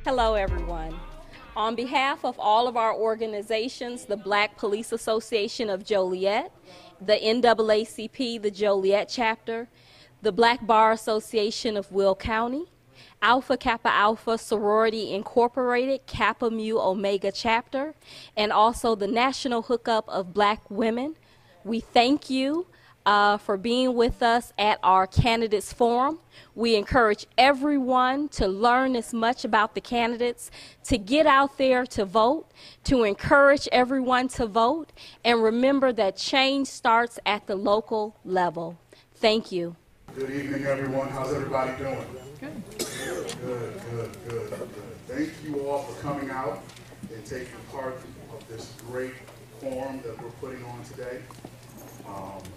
Hello, everyone. On behalf of all of our organizations, the Black Police Association of Joliet, the NAACP, the Joliet chapter, the Black Bar Association of Will County, Alpha Kappa Alpha Sorority Incorporated, Kappa Mu Omega chapter, and also the National Hookup of Black Women, we thank you for being with us at our Candidates Forum. We encourage everyone to learn as much about the candidates, to get out there to vote, to encourage everyone to vote, and remember that change starts at the local level. Thank you. Good evening, everyone. How's everybody doing? Good. Thank you all for coming out and taking part of this great forum that we're putting on today.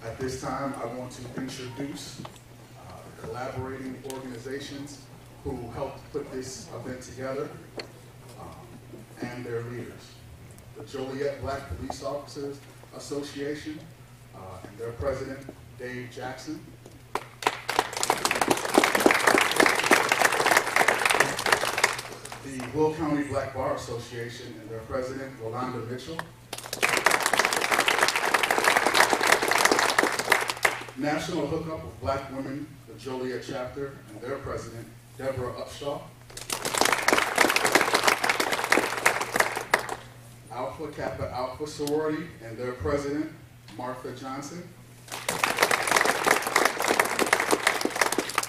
At this time, I want to introduce the collaborating organizations who helped put this event together and their leaders. The Joliet Black Police Officers Association and their president, Dave Jackson. The Will County Black Bar Association and their president, Rolanda Mitchell. National Hookup of Black Women, the Joliet chapter, and their president, Deborah Upshaw. Alpha Kappa Alpha Sorority and their president, Martha Johnson.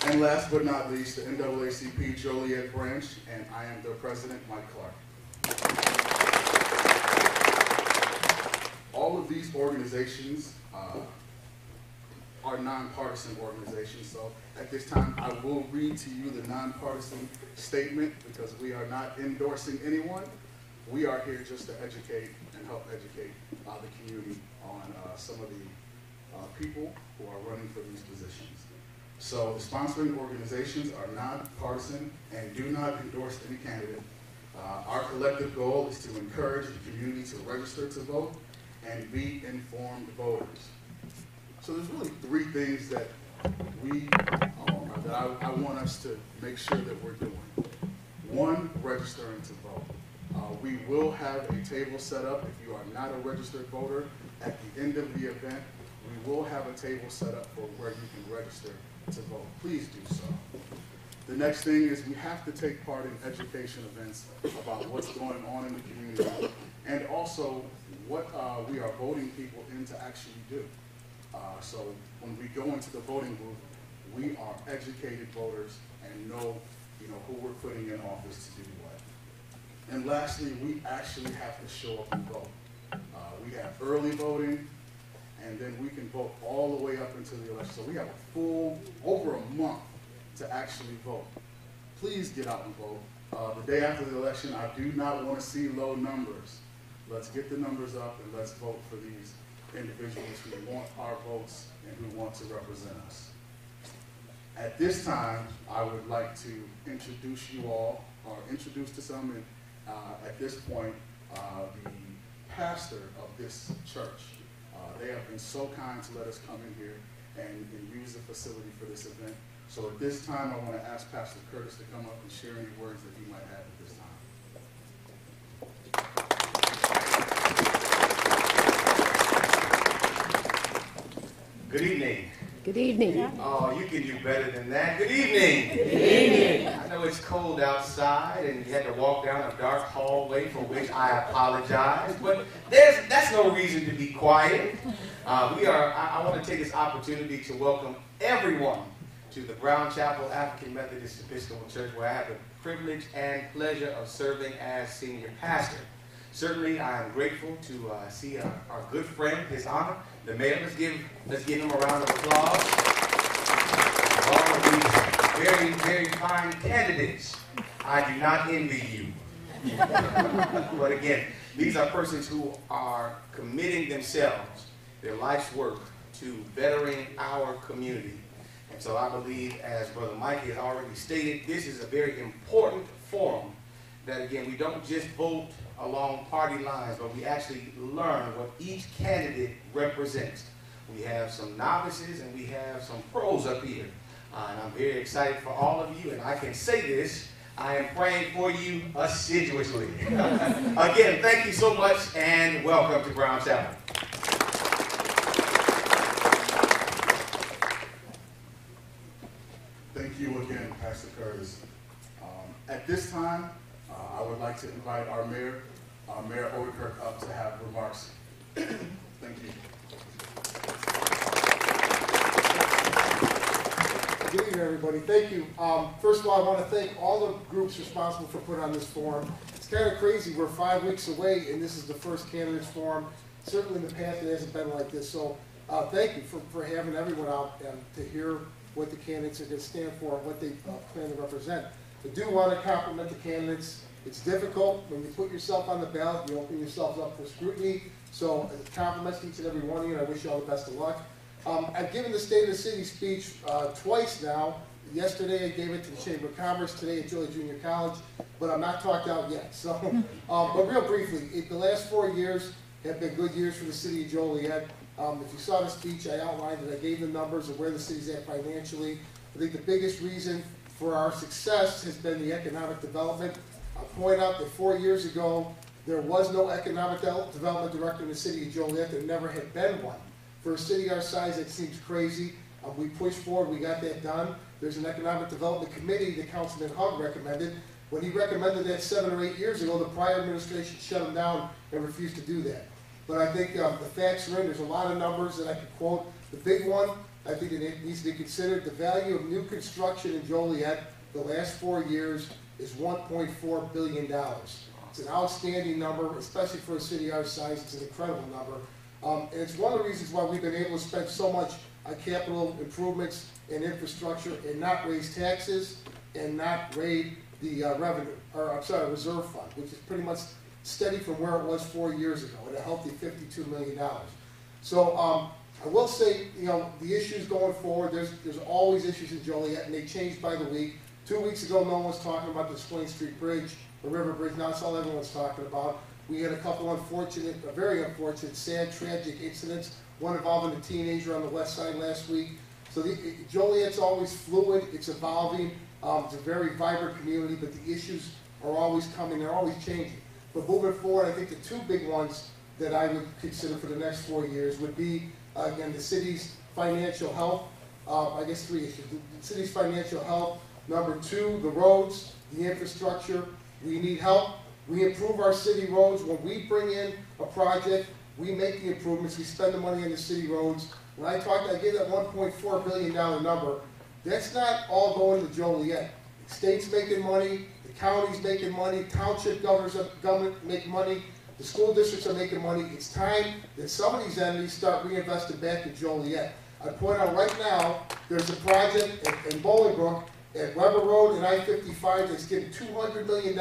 And last but not least, the NAACP Joliet branch, and I am their president, Mike Clark. All of these organizations are nonpartisan organizations, so at this time I will read to you the nonpartisan statement because we are not endorsing anyone. We are here just to educate and help educate the community on some of the people who are running for these positions. So the sponsoring organizations are nonpartisan and do not endorse any candidate. Our collective goal is to encourage the community to register to vote and be informed voters. So there's really three things that I want us to make sure that we're doing. One, registering to vote. We will have a table set up if you are not a registered voter. At the end of the event, we will have a table set up for where you can register to vote. Please do so. The next thing is we have to take part in education events about what's going on in the community and also what we are voting people in to actually do. So when we go into the voting booth, we are educated voters and know, who we're putting in office to do what. And lastly, we actually have to show up and vote. We have early voting, and then we can vote all the way up until the election. So we have a full, over a month to actually vote. Please get out and vote. The day after the election, I do not want to see low numbers. Let's get the numbers up and let's vote for these individuals who want our votes and who want to represent us. At this time, I would like to introduce you all, or introduce to some, and at this point, the pastor of this church. They have been so kind to let us come in here and use the facility for this event. So at this time, I want to ask Pastor Curtis to come up and share any words that he might have at this time. Good evening. Good evening. Oh, you can do better than that. Good evening. Good evening. I know it's cold outside and you had to walk down a dark hallway for which I apologize, but that's no reason to be quiet. I want to take this opportunity to welcome everyone to the Brown Chapel African Methodist Episcopal Church, where I have the privilege and pleasure of serving as senior pastor. Certainly, I am grateful to see our good friend, His Honor, the mayor. Let's give him a round of applause. All of these very, very fine candidates. I do not envy you. But again, these are persons who are committing themselves, their life's work, to bettering our community. And so I believe, as Brother Mike has already stated, this is a very important forum that, again, we don't just vote along party lines, but we actually learn what each candidate represents. We have some novices and we have some pros up here. And I'm very excited for all of you, and I can say this, I am praying for you assiduously. Again, thank you so much and welcome to Brown Chapel. Thank you again, Pastor Curtis. At this time, I would like to invite our Mayor Odenkirk, up to have remarks. Thank you. Good evening, everybody. Thank you. First of all, I want to thank all the groups responsible for putting on this forum. It's kind of crazy. We're 5 weeks away, and this is the first candidates forum. Certainly in the past, it hasn't been like this. So thank you for having everyone out to hear what the candidates are going to stand for and what they plan to represent. I do want to compliment the candidates. It's difficult when you put yourself on the ballot. You open yourselves up for scrutiny. So compliments to each and every one of you, and I wish you all the best of luck. I've given the State of the City speech twice now. Yesterday I gave it to the Chamber of Commerce, today at Joliet Junior College, but I'm not talked out yet. So, but real briefly, the last 4 years have been good years for the City of Joliet. If you saw the speech, I outlined it. I gave the numbers of where the city's at financially. I think the biggest reason for our success has been the economic development. I'll point out that 4 years ago, there was no economic development director in the City of Joliet. There never had been one. For a city our size, it seems crazy. We pushed forward, we got that done. There's an economic development committee that Councilman Hugg recommended. When he recommended that 7 or 8 years ago, the prior administration shut him down and refused to do that. But I think the facts are in. There's a lot of numbers that I could quote. The big one, I think it needs to be considered, the value of new construction in Joliet the last 4 years is $1.4 billion. It's an outstanding number, especially for a city our size. It's an incredible number. And it's one of the reasons why we've been able to spend so much on capital improvements and infrastructure and not raise taxes and not raid the reserve fund, which is pretty much steady from where it was 4 years ago at a healthy $52 million. So I will say, the issues going forward, there's always issues in Joliet, and they change by the week. 2 weeks ago, no one was talking about the Swain Street Bridge, the River Bridge. Now it's all everyone's talking about. We had a couple very unfortunate, sad, tragic incidents, one involving a teenager on the west side last week. So Joliet's always fluid, it's evolving, it's a very vibrant community, but the issues are always coming, they're always changing. But moving forward, I think the two big ones that I would consider for the next 4 years would be, again, the city's financial health. I guess 3 issues. The city's financial health. Number 2, the roads, the infrastructure. We need help. We improve our city roads. When we bring in a project, we make the improvements. We spend the money on the city roads. When I gave that $1.4 billion number, that's not all going to Joliet. The state's making money, the county's making money, township government make money, the school districts are making money. It's time that some of these entities start reinvesting back in Joliet. I point out right now, there's a project in Bolingbrook at Weber Road and I-55 that's getting $200 million.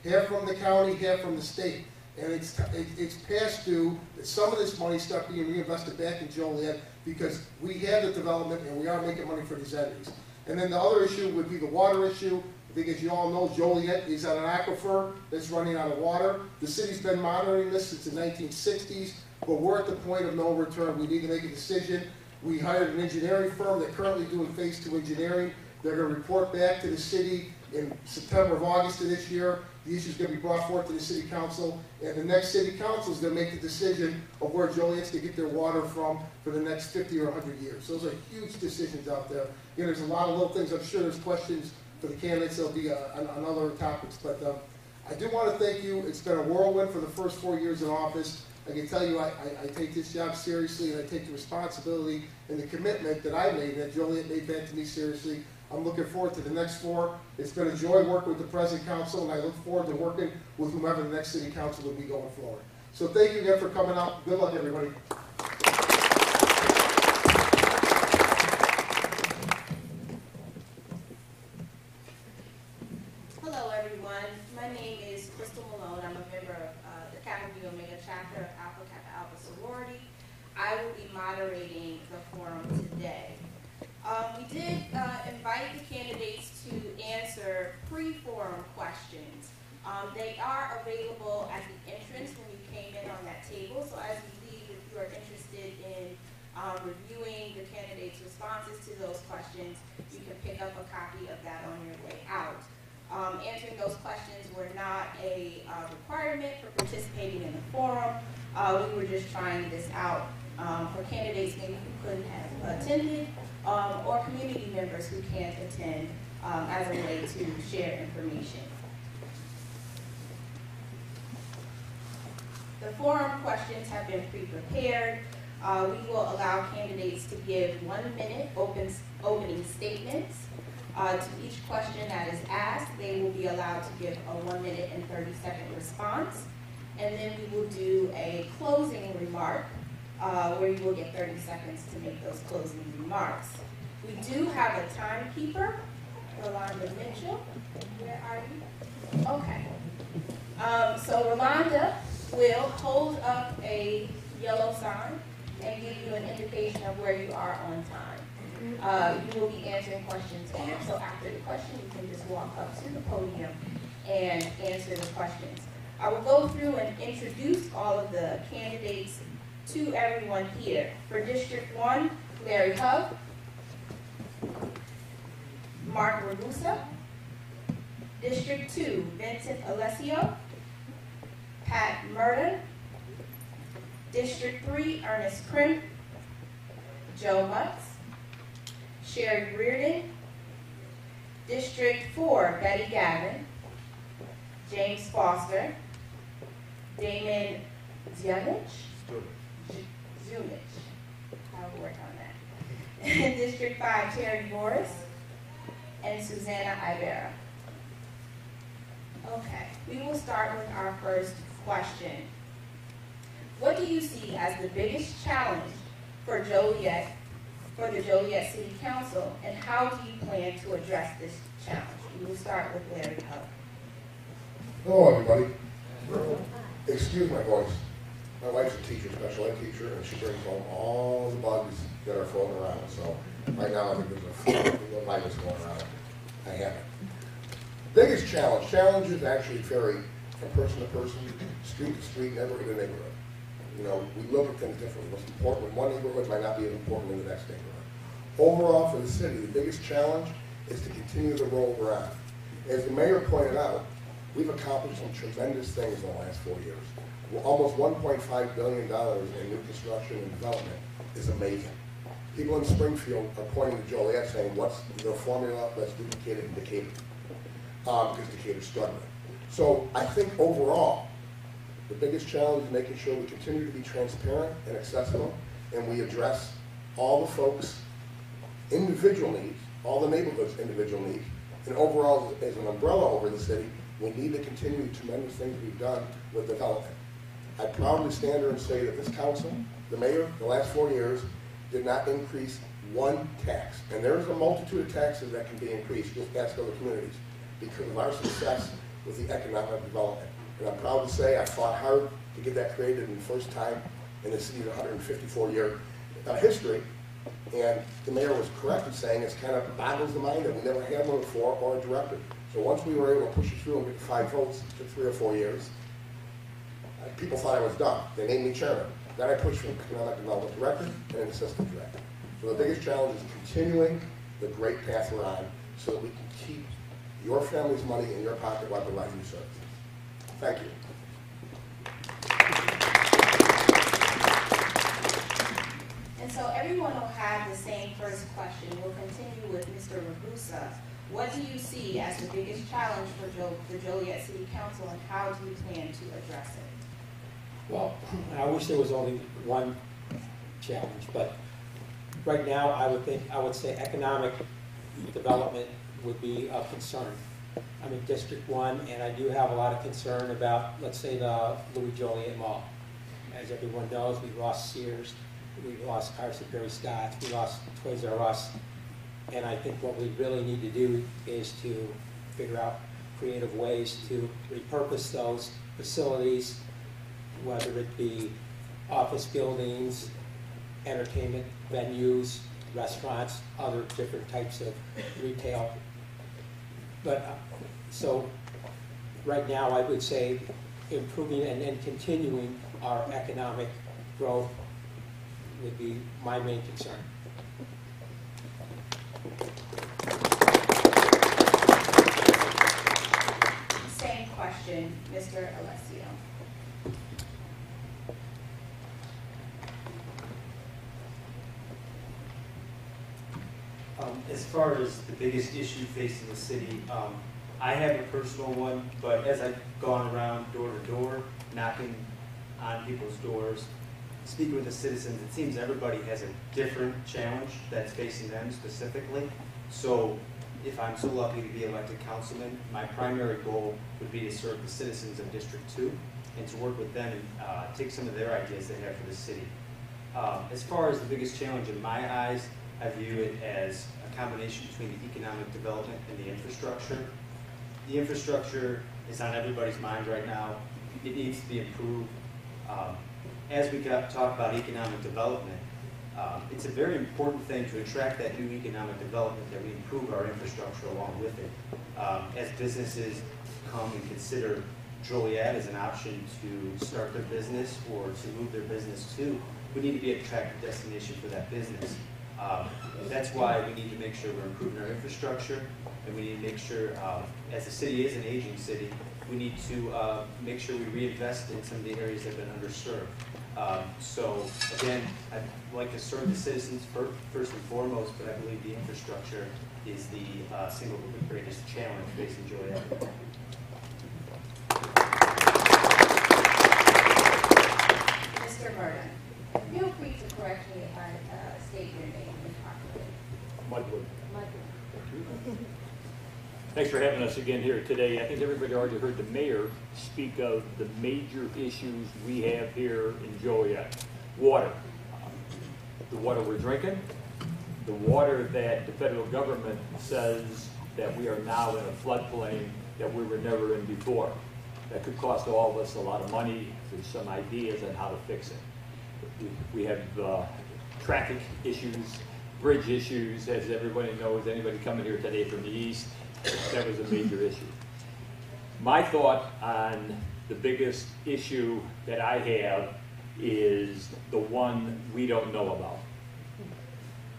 Half from the county, half from the state. And it's past due that some of this money start being reinvested back in Joliet because we have the development and we are making money for these entities. And then the other issue would be the water issue. I think, as you all know, Joliet is on an aquifer that's running out of water. The city's been monitoring this since the 1960s, but we're at the point of no return. We need to make a decision. We hired an engineering firm that's currently doing phase 2 engineering. They're going to report back to the city in September or August of this year. The issue is going to be brought forth to the city council, and the next city council is going to make the decision of where Joliet's going to get their water from for the next 50 or 100 years. Those are huge decisions out there. There's a lot of little things. I'm sure there's questions for the candidates. There'll be on other topics, but I do want to thank you. It's been a whirlwind for the first 4 years in office. I can tell you I take this job seriously, and I take the responsibility and the commitment that I made, that Joliet made back to me seriously. I'm looking forward to the next 4. It's been a joy working with the present council, and I look forward to working with whomever the next city council will be going forward. So thank you again for coming out. Good luck, everybody. Hello, everyone. My name is Crystal Malone. I'm a member of the Kappa Mu Omega chapter of Alpha Kappa Alpha sorority. I will be moderating the forum today. We did invite the candidates to answer pre-forum questions. They are available at the entrance when you came in on that table. So as we leave, if you are interested in reviewing the candidates' responses to those questions, you can pick up a copy of that on your way out. Answering those questions were not a requirement for participating in the forum. We were just trying this out for candidates maybe who couldn't have attended, or community members who can't attend as a way to share information. The forum questions have been pre-prepared. We will allow candidates to give 1 minute opening statements. To each question that is asked, they will be allowed to give a 1 minute and 30-second response. And then we will do a closing remark where you will get 30 seconds to make those closing remarks. We do have a timekeeper, Rolanda Mitchell. Where are you? Okay. So Rolanda will hold up a yellow sign and give you an indication of where you are on time. You will be answering questions here, so after the question, you can just walk up to the podium and answer the questions. I will go through and introduce all of the candidates to everyone here. For District 1, Larry Hub, Mark Ragusa. District 2, Vincent Alessio, Pat Murden. District 3, Ernest Krimp, Joe Mutz, Sherri Reardon. District 4, Battye Gavin, James Foster, Damon Zunich. I'll work on that. District 5, Terry Morris, and Suzanna Ibarra. Okay, we will start with our first question. What do you see as the biggest challenge for the Joliet City Council, and how do you plan to address this challenge? We will start with Larry Hub. Hello, everybody. Excuse my voice. My wife's a teacher, special ed teacher, and she brings home all the bugs that are floating around. So right now, I think there's a virus going around. I haven't. Biggest challenge. Challenges actually vary from person to person, street to street, neighborhood to neighborhood. You know, we look at things differently. What's important in one neighborhood might not be as important in the next neighborhood. Overall, for the city, the biggest challenge is to continue the road we're on. As the mayor pointed out, we've accomplished some tremendous things in the last 4 years. Almost $1.5 billion in new construction and development is amazing. People in Springfield are pointing to Joliet saying, what's the formula? Let's duplicate it in Decatur, because Decatur's struggling. So I think overall, the biggest challenge is making sure we continue to be transparent and accessible, and we address all the folks' individual needs, all the neighborhoods' individual needs, and overall, as an umbrella over the city, we need to continue the tremendous things we've done with development. I proudly stand here and say that this council, the mayor, the last 4 years, did not increase one tax. And there is a multitude of taxes that can be increased, just ask other communities, because of our success with the economic development. And I'm proud to say I fought hard to get that created in the first time in the city's 154-year history. And the mayor was correct in saying it's kind of boggles the mind that we never had one before or a director. So once we were able to push it through and get 5 votes, it took 3 or 4 years. People thought I was done. They named me chairman. Then I pushed from economic development director and an assistant director. So the biggest challenge is continuing the great path we're on so that we can keep your family's money in your pocket while providing you services. Thank you. And so everyone will have the same first question. We'll continue with Mr. Ragusa. What do you see as the biggest challenge for the Joliet City Council, and how do you plan to address it? Well, I wish there was only one challenge, but right now I would say economic development would be of concern. I'm in District 1, and I do have a lot of concern about, let's say, the Louis Joliet Mall. As everyone knows, we lost Sears, we lost Carson Perry Scott's, we lost Toys R Us, and I think what we really need to do is to figure out creative ways to repurpose those facilities, whether it be office buildings, entertainment venues, restaurants, other different types of retail. But so right now I would say improving and then continuing our economic growth would be my main concern. question, Mr. Alessio. As far as the biggest issue facing the city, I have a personal one, but as I've gone around door to door, knocking on people's doors, speaking with the citizens, it seems everybody has a different challenge that's facing them specifically. So if I'm so lucky to be elected councilman, my primary goal would be to serve the citizens of District 2 and to work with them and take some of their ideas they have for the city. As far as the biggest challenge in my eyes, I view it as a combination between the economic development and the infrastructure. The infrastructure is on everybody's mind right now. It needs to be improved. As we talk about economic development, it's a very important thing to attract that new economic development that we improve our infrastructure along with it. As businesses come and consider Joliet as an option to start their business or to move their business to, we need to be an attractive destination for that business. That's why we need to make sure we're improving our infrastructure, and we need to make sure, as the city is an aging city, we need to make sure we reinvest in some of the areas that have been underserved. So again, I'd like to serve the citizens first and foremost, but I believe the infrastructure is the single greatest challenge facing Joliet. Mr. Murden. Feel free to correct me if I state your name improperly. Mudron. Thanks for having us again here today. I think everybody already heard the mayor speak of the major issues we have here in Joliet. Water. The water we're drinking, the water that the federal government says that we are now in a floodplain that we were never in before. That could cost all of us a lot of money. There's some ideas on how to fix it. We have traffic issues, bridge issues, as everybody knows. Anybody coming here today from the east, that was a major issue. My thought on the biggest issue that I have is the one we don't know about.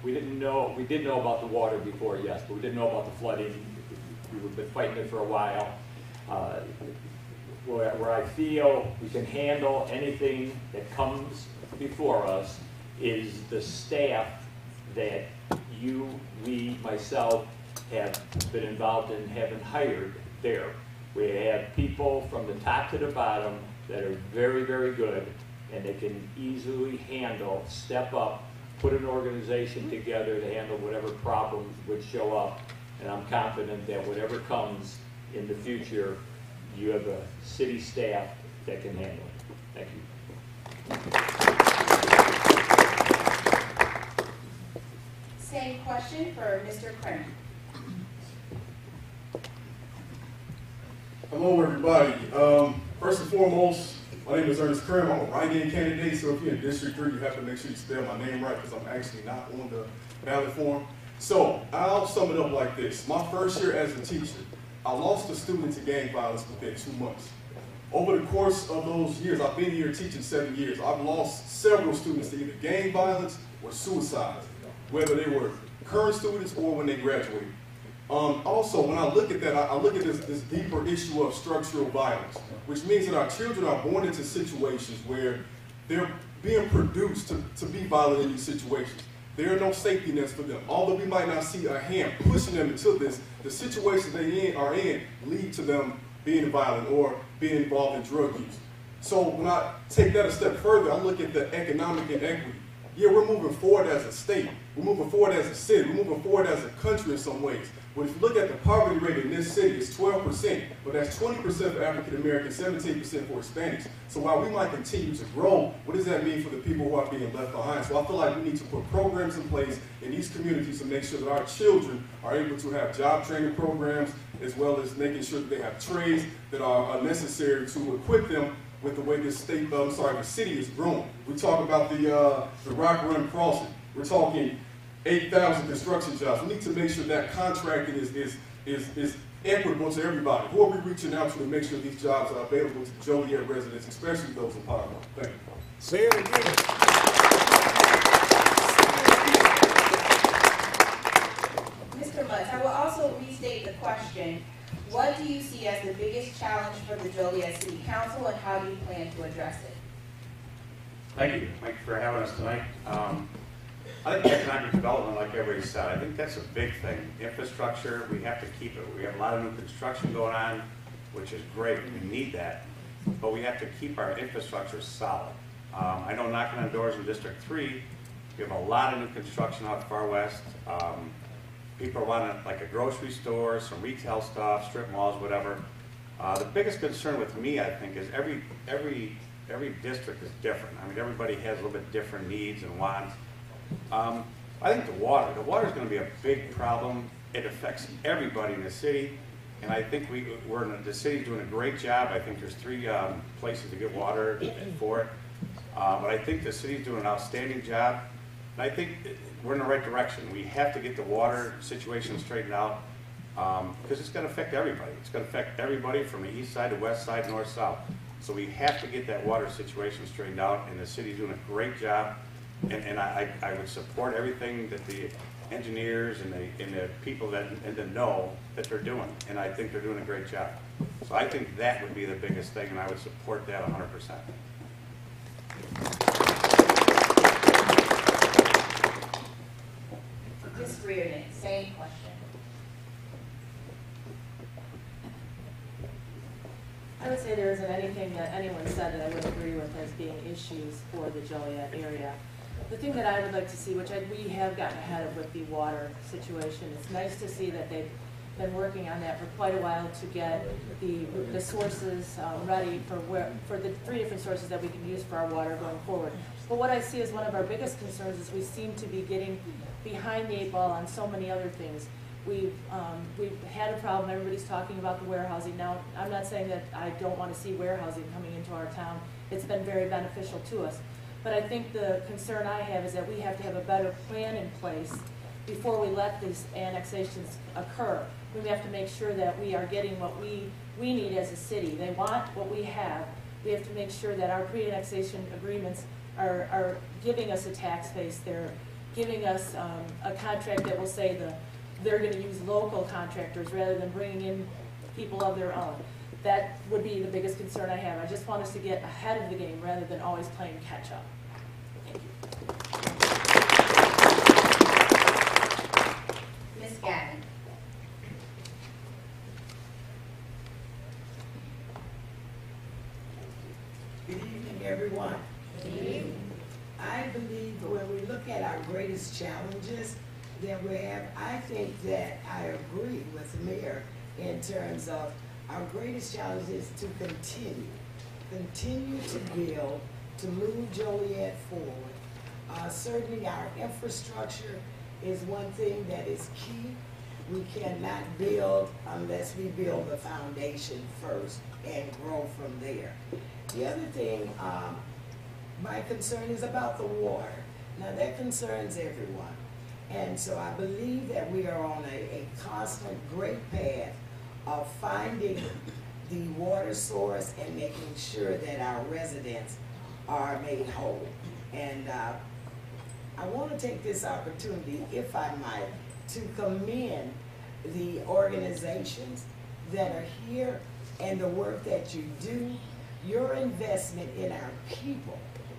We did know about the water before, yes, but we didn't know about the flooding. We've been fighting it for a while. Where I feel we can handle anything that comes before us is the staff that you, we, myself have been involved in having hired there. We have people from the top to the bottom that are very, very good, and they can easily handle, step up, put an organization together to handle whatever problems would show up. And I'm confident that whatever comes in the future, you have a city staff that can handle it. Thank you. Same question for Mr. Kramer. Hello, everybody. First and foremost, my name is Ernest Kramer. I'm a write-in candidate, so if you're in District 3, you have to make sure you spell my name right because I'm actually not on the ballot form. So I'll sum it up like this. My first year as a teacher, I lost a student to gang violence within 2 months. Over the course of those years, I've been here teaching 7 years, I've lost several students to either gang violence or suicide, whether they were current students or when they graduated. Also, when I look at that, I look at this deeper issue of structural violence, which means that our children are born into situations where they're being produced to be violent in these situations. There are no safety nets for them. Although we might not see a hand pushing them into this, the situations they are in lead to them being violent or being involved in drug use. So when I take that a step further, I look at the economic inequity. Yeah, we're moving forward as a state. We're moving forward as a city. We're moving forward as a country in some ways. But if you look at the poverty rate in this city, it's 12%, but that's 20% for African Americans, 17% for Hispanics. So while we might continue to grow, what does that mean for the people who are being left behind? So I feel like we need to put programs in place in these communities to make sure that our children are able to have job training programs, as well as making sure that they have trades that are necessary to equip them with the way this state, the city is growing. We talk about the Rock Run crossing. We're talking 8,000 construction jobs. We need to make sure that contracting is equitable to everybody. Who are we reaching out to make sure these jobs are available to Joliet residents, especially those in poverty? Thank you. Say it again. Mr. Mutz, I will also also restate the question. What do you see as the biggest challenge for the Joliet City Council, and how do you plan to address it? Thank you. Thank you for having us tonight. I think economic development, like everybody said, I think that's a big thing. Infrastructure, we have to keep it. We have a lot of new construction going on, which is great. We need that. But we have to keep our infrastructure solid. I know knocking on doors in District 3, we have a lot of new construction out far west. People want like a grocery store, some retail stuff, strip malls, whatever. The biggest concern with me, I think, is every district is different. I mean, everybody has a little bit different needs and wants. I think the water is going to be a big problem. It affects everybody in the city, and I think the city's doing a great job. I think there's 3 places to get water for it, but I think the city's doing an outstanding job, and I think we're in the right direction. We have to get the water situation straightened out because it's going to affect everybody. It's going to affect everybody from the east side to west side, north, south. So we have to get that water situation straightened out, and the city's doing a great job. And I would support everything that the engineers and the people that know that they're doing, and I think they're doing a great job. So I think that would be the biggest thing, and I would support that 100%. Ms. Reardon, same question. I would say there isn't anything that anyone said that I would agree with as being issues for the Joliet area. The thing that I would like to see, which we have gotten ahead of with the water situation, it's nice to see that they've been working on that for quite a while to get the sources ready for the 3 different sources that we can use for our water going forward. But what I see as one of our biggest concerns is we seem to be getting behind the 8 ball on so many other things. We've had a problem. Everybody's talking about the warehousing. Now, I'm not saying that I don't want to see warehousing coming into our town. It's been very beneficial to us. But I think the concern I have is that we have to have a better plan in place before we let these annexations occur. We have to make sure that we are getting what we need as a city. They want what we have. We have to make sure that our pre-annexation agreements are giving us a tax base. They're giving us a contract that will say they're going to use local contractors rather than bringing in people of their own. That would be the biggest concern I have. I just want us to get ahead of the game rather than always playing catch up. Thank you. Ms. Gavin. Good evening, everyone. Good evening. I believe when we look at our greatest challenges that we have, I think that I agree with the mayor in terms of our greatest challenge is to continue to build, to move Joliet forward. Certainly our infrastructure is one thing that is key. We cannot build unless we build the foundation first and grow from there. The other thing, my concern is about the water. Now that concerns everyone. And so I believe that we are on a constant great path of finding the water source and making sure that our residents are made whole. And I want to take this opportunity, if I might, to commend the organizations that are here and the work that you do, your investment in our people.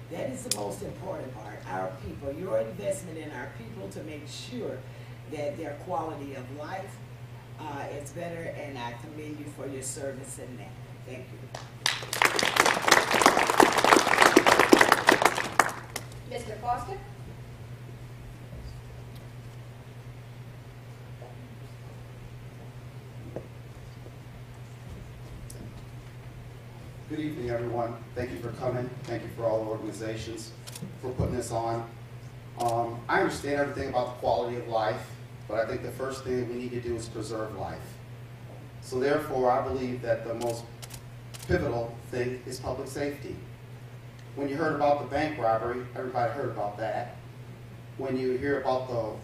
That is the most important part, our people, your investment in our people to make sure that their quality of life is better, and I commend you for your service in that. Thank you. Mr. Foster? Good evening, everyone. Thank you for coming. Thank you for all the organizations for putting this on. I understand everything about the quality of life, but I think the first thing we need to do is preserve life. So therefore, I believe that the most pivotal thing is public safety. When you heard about the bank robbery, everybody heard about that. When you hear about the,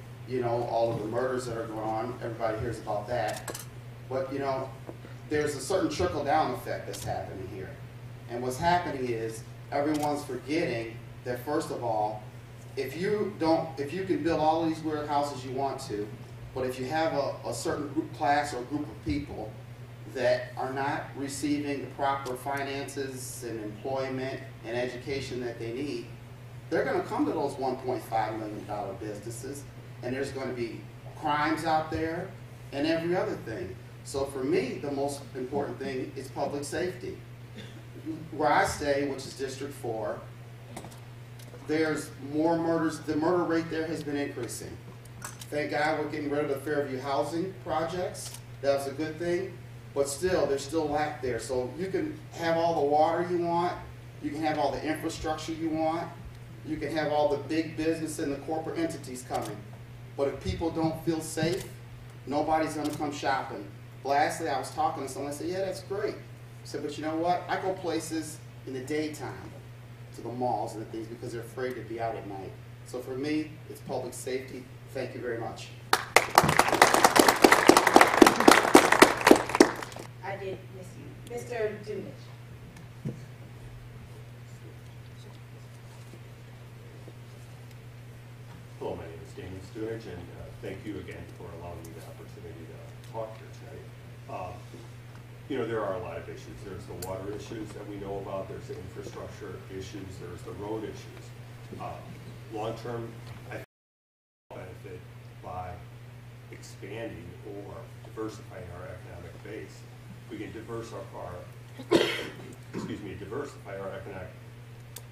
all of the murders that are going on, everybody hears about that. But, there's a certain trickle-down effect that's happening here. And what's happening is everyone's forgetting that, first of all, if you can build all these warehouses you want to, But if you have a certain group class or group of people that are not receiving the proper finances and employment and education that they need, they're going to come to those $1.5 million businesses, and there's going to be crimes out there and every other thing. So for me, the most important thing is public safety. Where I stay, which is District 4, there's more murders. The murder rate there has been increasing. Thank God we're getting rid of the Fairview housing projects. That was a good thing. But still, there's still lack there. So you can have all the water you want. You can have all the infrastructure you want. You can have all the big business and the corporate entities coming. But if people don't feel safe, nobody's going to come shopping. Lastly, I was talking to someone. I said, yeah, that's great. I said, but you know what? I go places in the daytime to the malls and the things because they're afraid to be out at night. So for me, it's public safety. Thank you very much. I did miss you. Mr. Dunich. Hello, my name is Damon Stunich, and thank you again for allowing me the opportunity to talk here tonight. You know, there are a lot of issues. There's the water issues that we know about. There's the infrastructure issues. There's the road issues. Long-term, I think benefit by expanding or diversifying our economic base. We can diversify our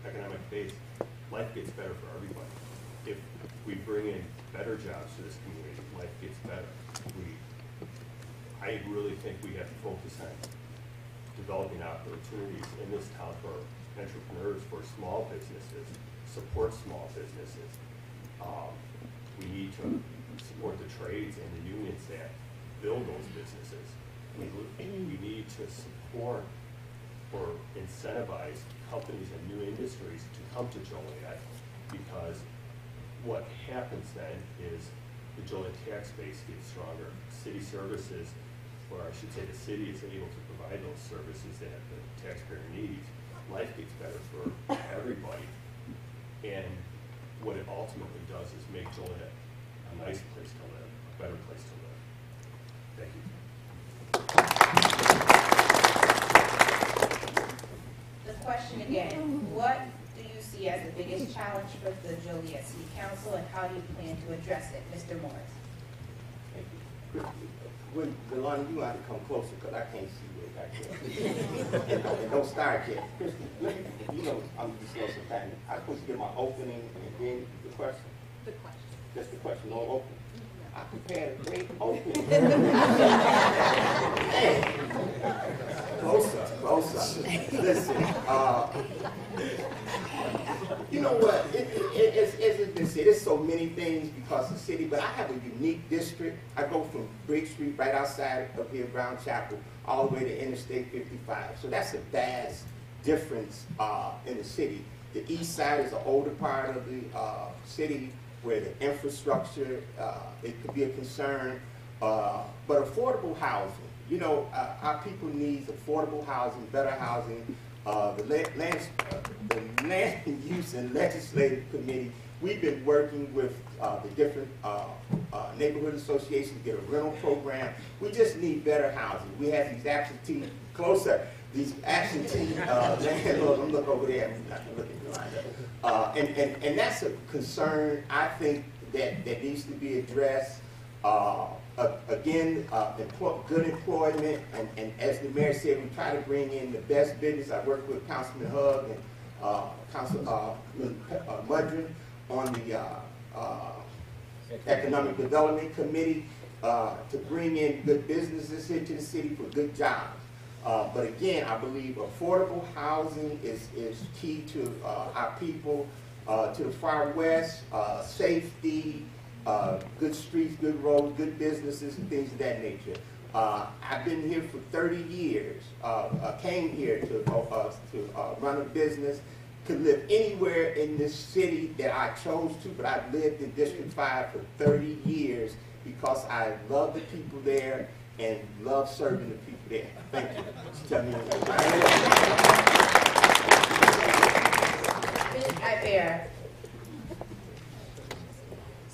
economic base. Life gets better for everybody. If we bring in better jobs to this community, life gets better. I really think we have to focus on developing opportunities in this town for entrepreneurs, for small businesses, support small businesses. We need to support the trades and the unions that build those businesses. We need to support or incentivize companies and new industries to come to Joliet, because what happens then is the Joliet tax base gets stronger. City services, or I should say the city is able to provide those services that the taxpayer needs. Life gets better for everybody. And what it ultimately does is make Joliet a nice place to live, a better place to live. Thank you. The question again, what do you see as the biggest challenge for the Joliet City Council, and how do you plan to address it? Mr. Morris. Thank you. When Delana, you have to come closer because I can't see way back there. and don't start yet. You know, I'm just slow sometimes. I'm supposed to get my opening and then the question. The question. Just the question, no opening. I prepared a great opening. Hey. Closer. Listen, you know what? As has been said, there's so many things because of the city, but I have a unique district. I go from Bridge Street right outside of here, Brown Chapel, all the way to Interstate 55. So that's a vast difference in the city. The east side is an older part of the city where the infrastructure, it could be a concern, but affordable housing. You know, our people need affordable housing, better housing. The Land Use and Legislative Committee, we've been working with the different neighborhood associations to get a rental program. We just need better housing. We have these absentee, these absentee landlords. I'm looking over there. I'm not looking behind. And that's a concern, I think, that needs to be addressed. Again, good employment, and as the mayor said, we try to bring in the best business. I work with Councilman Hugg and Councilman Mudron on the Economic Development Committee to bring in good businesses here to the city for good jobs. But again, I believe affordable housing is key to our people, to the far west, safety, good streets, good roads, good businesses, and things of that nature. I've been here for 30 years. Came here to run a business. Could live anywhere in this city that I chose to, but I've lived in District 5 for 30 years because I love the people there and love serving the people there. Thank you. Tell me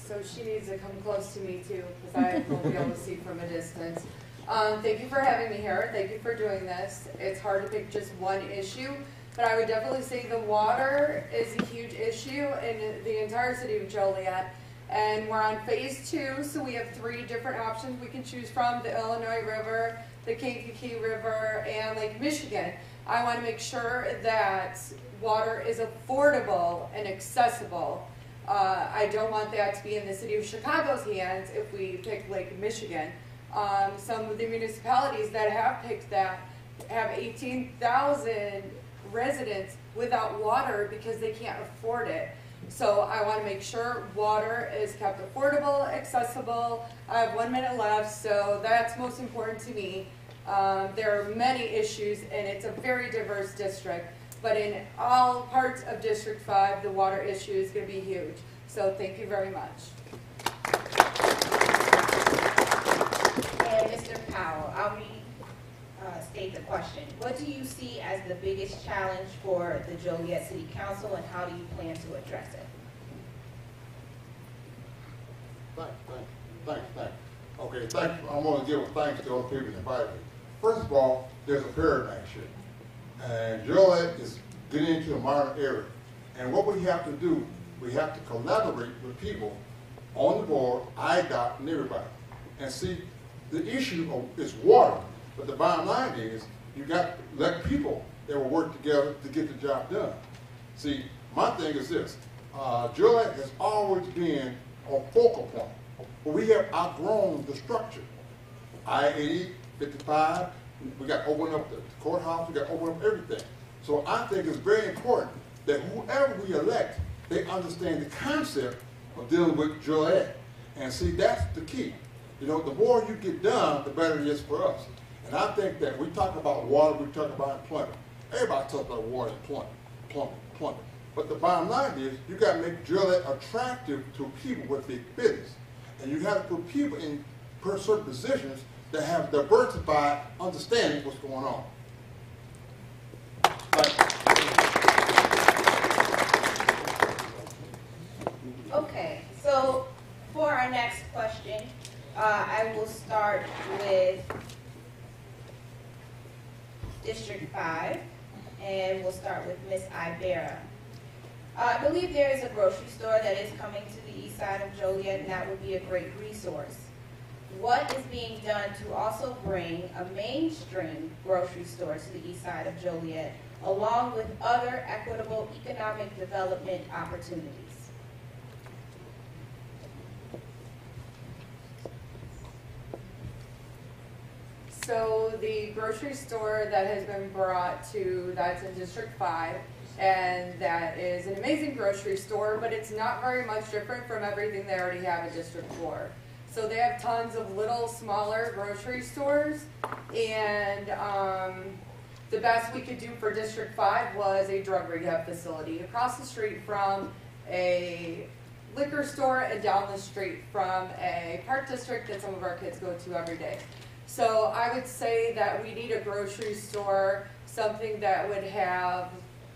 so she needs to come close to me too, because I won't be able to see from a distance. Thank you for having me here. Thank you for doing this. It's hard to pick just one issue, but I would definitely say the water is a huge issue in the entire city of Joliet. And we're on phase 2, so we have 3 different options we can choose from: the Illinois River, the Kankakee River, and Lake Michigan. I want to make sure that water is affordable and accessible. I don't want that to be in the city of Chicago's hands if we pick Lake Michigan. Some of the municipalities that have picked that have 18,000 residents without water because they can't afford it. So I want to make sure water is kept affordable, accessible. I have 1 minute left, so that's most important to me. There are many issues, and it's a very diverse district. But in all parts of District 5, the water issue is going to be huge. So thank you very much. And Mr. Powell, I'll restate the question. What do you see as the biggest challenge for the Joliet City Council, and how do you plan to address it? Thanks. Okay, thanks. I'm going to give a thanks to all the people that invited me. First of all, there's a paradigm shift. And Joliet is getting into a modern era. And what we have to do, we have to collaborate with people on the board, IDOT, and everybody. And see, the issue is water. But the bottom line is, you got to let people that will work together to get the job done. See, my thing is this. Joliet has always been a focal point. But we have outgrown the structure. I-80, 55, we got to open up the courthouse, we got to open up everything. So I think it's very important that whoever we elect, they understand the concept of dealing with Joliet. And see, that's the key. You know, the more you get done, the better it is for us. And I think that we talk about water, we talk about employment. Everybody talks about water, employment. But the bottom line is, you got to make Joliet attractive to people with big business. And you have to put people in certain positions that have diversified understanding of what's going on. Okay, so for our next question, I will start with District 5, and we'll start with Ms. Ibarra. I believe there is a grocery store that is coming to the east side of Joliet, and that would be a great resource. What is being done to also bring a mainstream grocery store to the east side of Joliet, along with other equitable economic development opportunities? So the grocery store that has been brought to, that's in District 5, and that is an amazing grocery store, but it's not very much different from everything they already have in District 4. So they have tons of little, smaller grocery stores, and the best we could do for District 5 was a drug rehab facility across the street from a liquor store and down the street from a park district that some of our kids go to every day. So I would say that we need a grocery store, something that would have,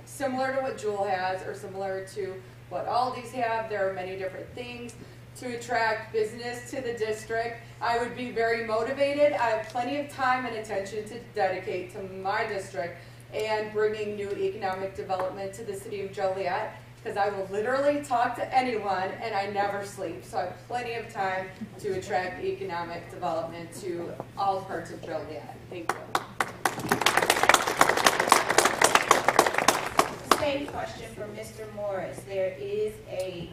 similar to what Jewel has or similar to what Aldi's have. There are many different things to attract business to the district. I would be very motivated. I have plenty of time and attention to dedicate to my district and bringing new economic development to the city of Joliet, because I will literally talk to anyone and I never sleep. So I have plenty of time to attract economic development to all parts of Joliet. Thank you. Same question for Mr. Morris. There is a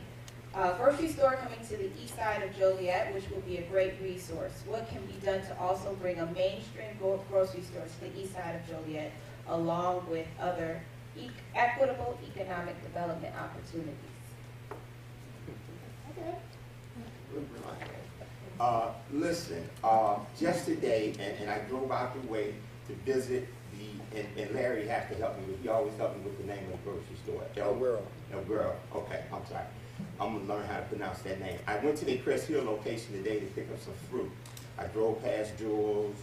grocery store coming to the east side of Joliet, which will be a great resource. What can be done to also bring a mainstream grocery store to the east side of Joliet, along with other equitable economic development opportunities? Listen, just today, and I drove out the way to visit and Larry has to help me with, he always helps me with the name of the grocery store. El Guero. Okay, I'm sorry. I'm going to learn how to pronounce that name. I went to the Crest Hill location today to pick up some fruit. I drove past Jewel's,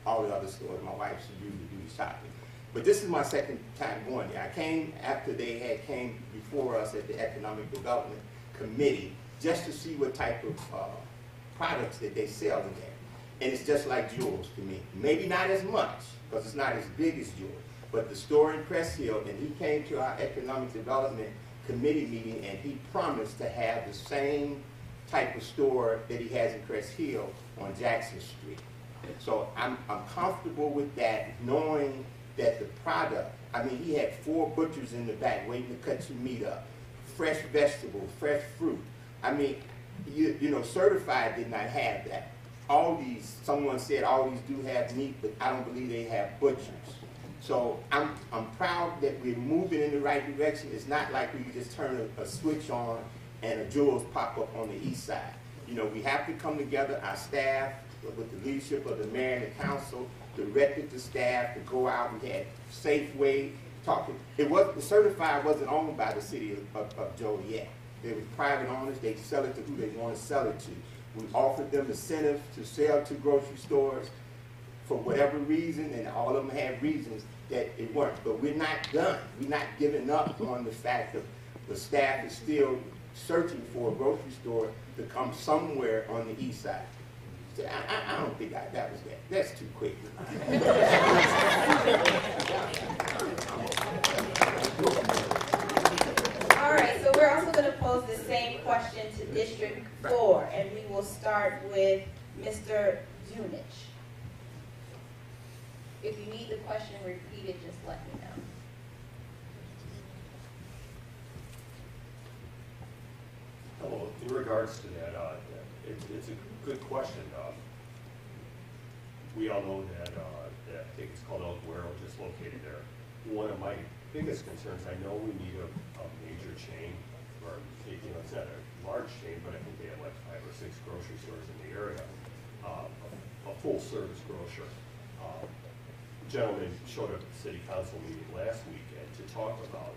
all the other stores. My wife, she usually do the shopping. But this is my second time going there. I came after they had came before us at the Economic Development Committee just to see what type of products that they sell in there. And it's just like Jewel's to me. Maybe not as much, because it's not as big as Jewel, but the store in Crest Hill, and he came to our Economic Development Committee meeting, and he promised to have the same type of store that he has in Crest Hill on Jackson Street. So I'm comfortable with that, knowing that the product, I mean, he had 4 butchers in the back waiting to cut your meat up, fresh vegetables, fresh fruit. I mean, you know, Certified did not have that. All these, someone said all these do have meat, but I don't believe they have butchers. So I'm proud that we're moving in the right direction. It's not like we can just turn a switch on and a Jewel's pop up on the east side. You know, we have to come together, our staff, with the leadership of the mayor and the council, directed the staff to go out. We had Safeway talking. The Certified wasn't owned by the city of Joliet. They were private owners. They sell it to who they want to sell it to. We offered them incentives to sell to grocery stores for whatever reason, and all of them had reasons that it worked. But we're not done. We're not giving up on the fact that the staff is still searching for a grocery store to come somewhere on the east side. So I don't think that was that. That's too quick. All right, so we're also going to pose the same question to District 4, and we will start with Mr. Zunich. If you need the question repeated, just let me know. Hello. In regards to that, it's a good question. We all know that, I think it's called El Guero, just located there. One of my biggest concerns, I know we need a major chain, or you know, it's not a large chain, but I think they have like 5 or 6 grocery stores in the area, a full-service grocer. Gentleman showed up at the city council meeting last weekend to talk about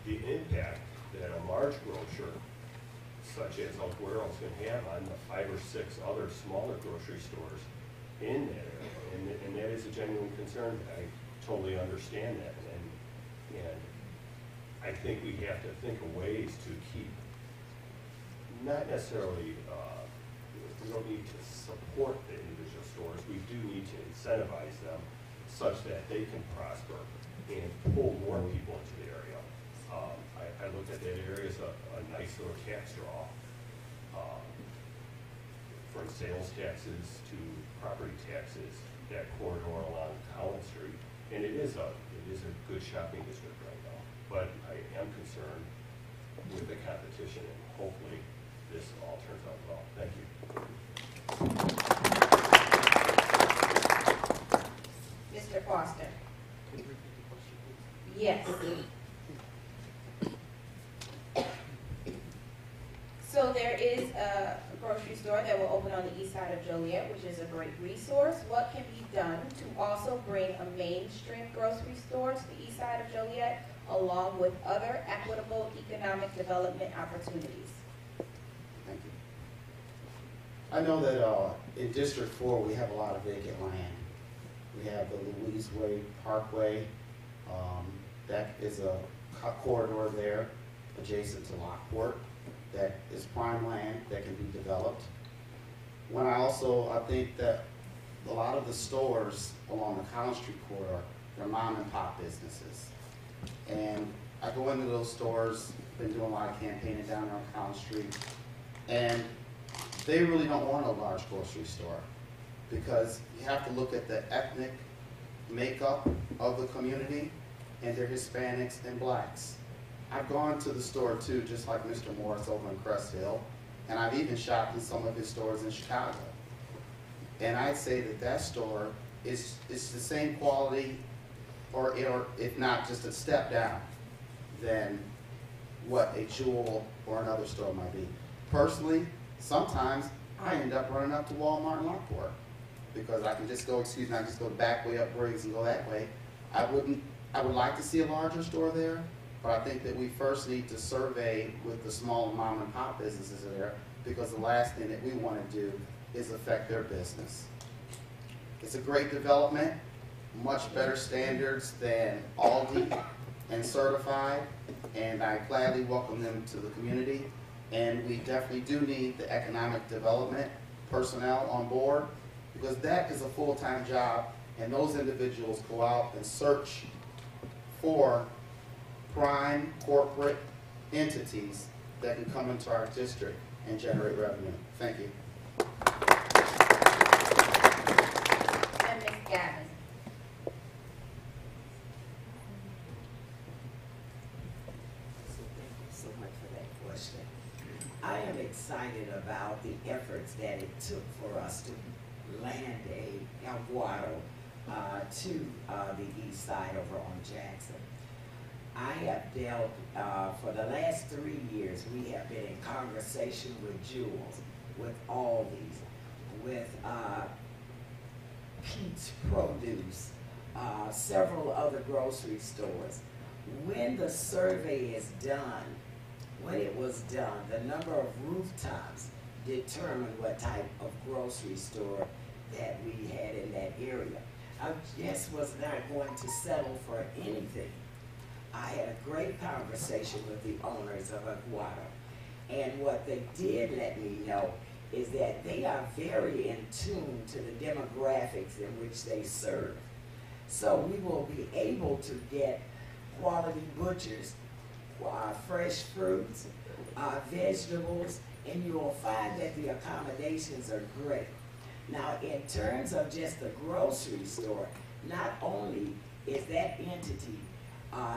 the impact that a large grocer such as El Guero is going to have on the 5 or 6 other smaller grocery stores in that area, and that is a genuine concern. I totally understand that, and I think we have to think of ways to keep, not necessarily, we don't need to support the individual stores, we do need to incentivize them such that they can prosper and pull more people into the area. I look at that area as a nice little tax draw, from sales taxes to property taxes, that corridor along Collins Street, and it is a good shopping district right now. But I am concerned with the competition, and hopefully this all turns out well. Thank you. Mr. Foster. Yes. So there is a grocery store that will open on the east side of Joliet, which is a great resource. What can be done to also bring a mainstream grocery store to the east side of Joliet, along with other equitable economic development opportunities? Thank you. I know that in District 4 we have a lot of vacant land. We have the Louise Way Parkway. That is a corridor there adjacent to Lockport. That is prime land that can be developed. I think that a lot of the stores along the Collins Street corridor are mom and pop businesses. And I go into those stores, been doing a lot of campaigning down there on Collins Street, and they really don't want a large grocery store because you have to look at the ethnic makeup of the community, and they're Hispanics and blacks. I've gone to the store too, just like Mr. Morris over in Crest Hill, and I've even shopped in some of his stores in Chicago. And I'd say that store is the same quality, or if not just a step down, than what a Jewel or another store might be. Personally, sometimes I end up running up to Walmart and Lockport because I can just go, I just go the back way up Briggs and go that way. I would like to see a larger store there, but I think that we first need to survey with the small mom and pop businesses there, because the last thing that we want to do is affect their business. It's a great development, much better standards than Aldi and Certified, and I gladly welcome them to the community. And we definitely do need the economic development personnel on board, because that is a full-time job, and those individuals go out and search for prime corporate entities that can come into our district and generate revenue. Thank you. And Ms. Gavin. Thank you so much for that question. I am excited about the efforts that it took for us to land a Aguado to the east side over on Jackson. I have dealt, for the last 3 years, we have been in conversation with Jules, with Aldi's, with Pete's Produce, several other grocery stores. When the survey is done, when it was done, the number of rooftops determined what type of grocery store that we had in that area. I just was not going to settle for anything. I had a great conversation with the owners of Aguado, and what they did let me know is that they are very in tune to the demographics in which they serve. So we will be able to get quality butchers, fresh fruits, vegetables, and you will find that the accommodations are great. Now, in terms of just the grocery store, not only is that entity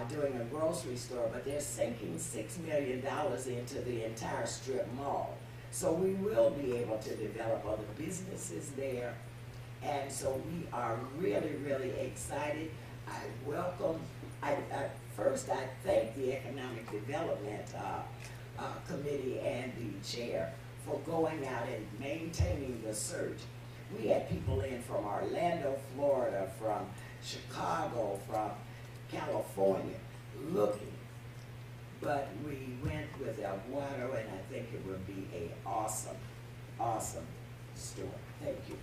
doing a grocery store, but they're sinking $6 million into the entire strip mall. So we will be able to develop other businesses there. And so we are really, really excited. I welcome, first I thank the Economic Development Committee and the chair for going out and maintaining the search. We had people in from Orlando, Florida, from Chicago, from California, looking. But we went with Aguado, and I think it would be an awesome, awesome store. Thank you.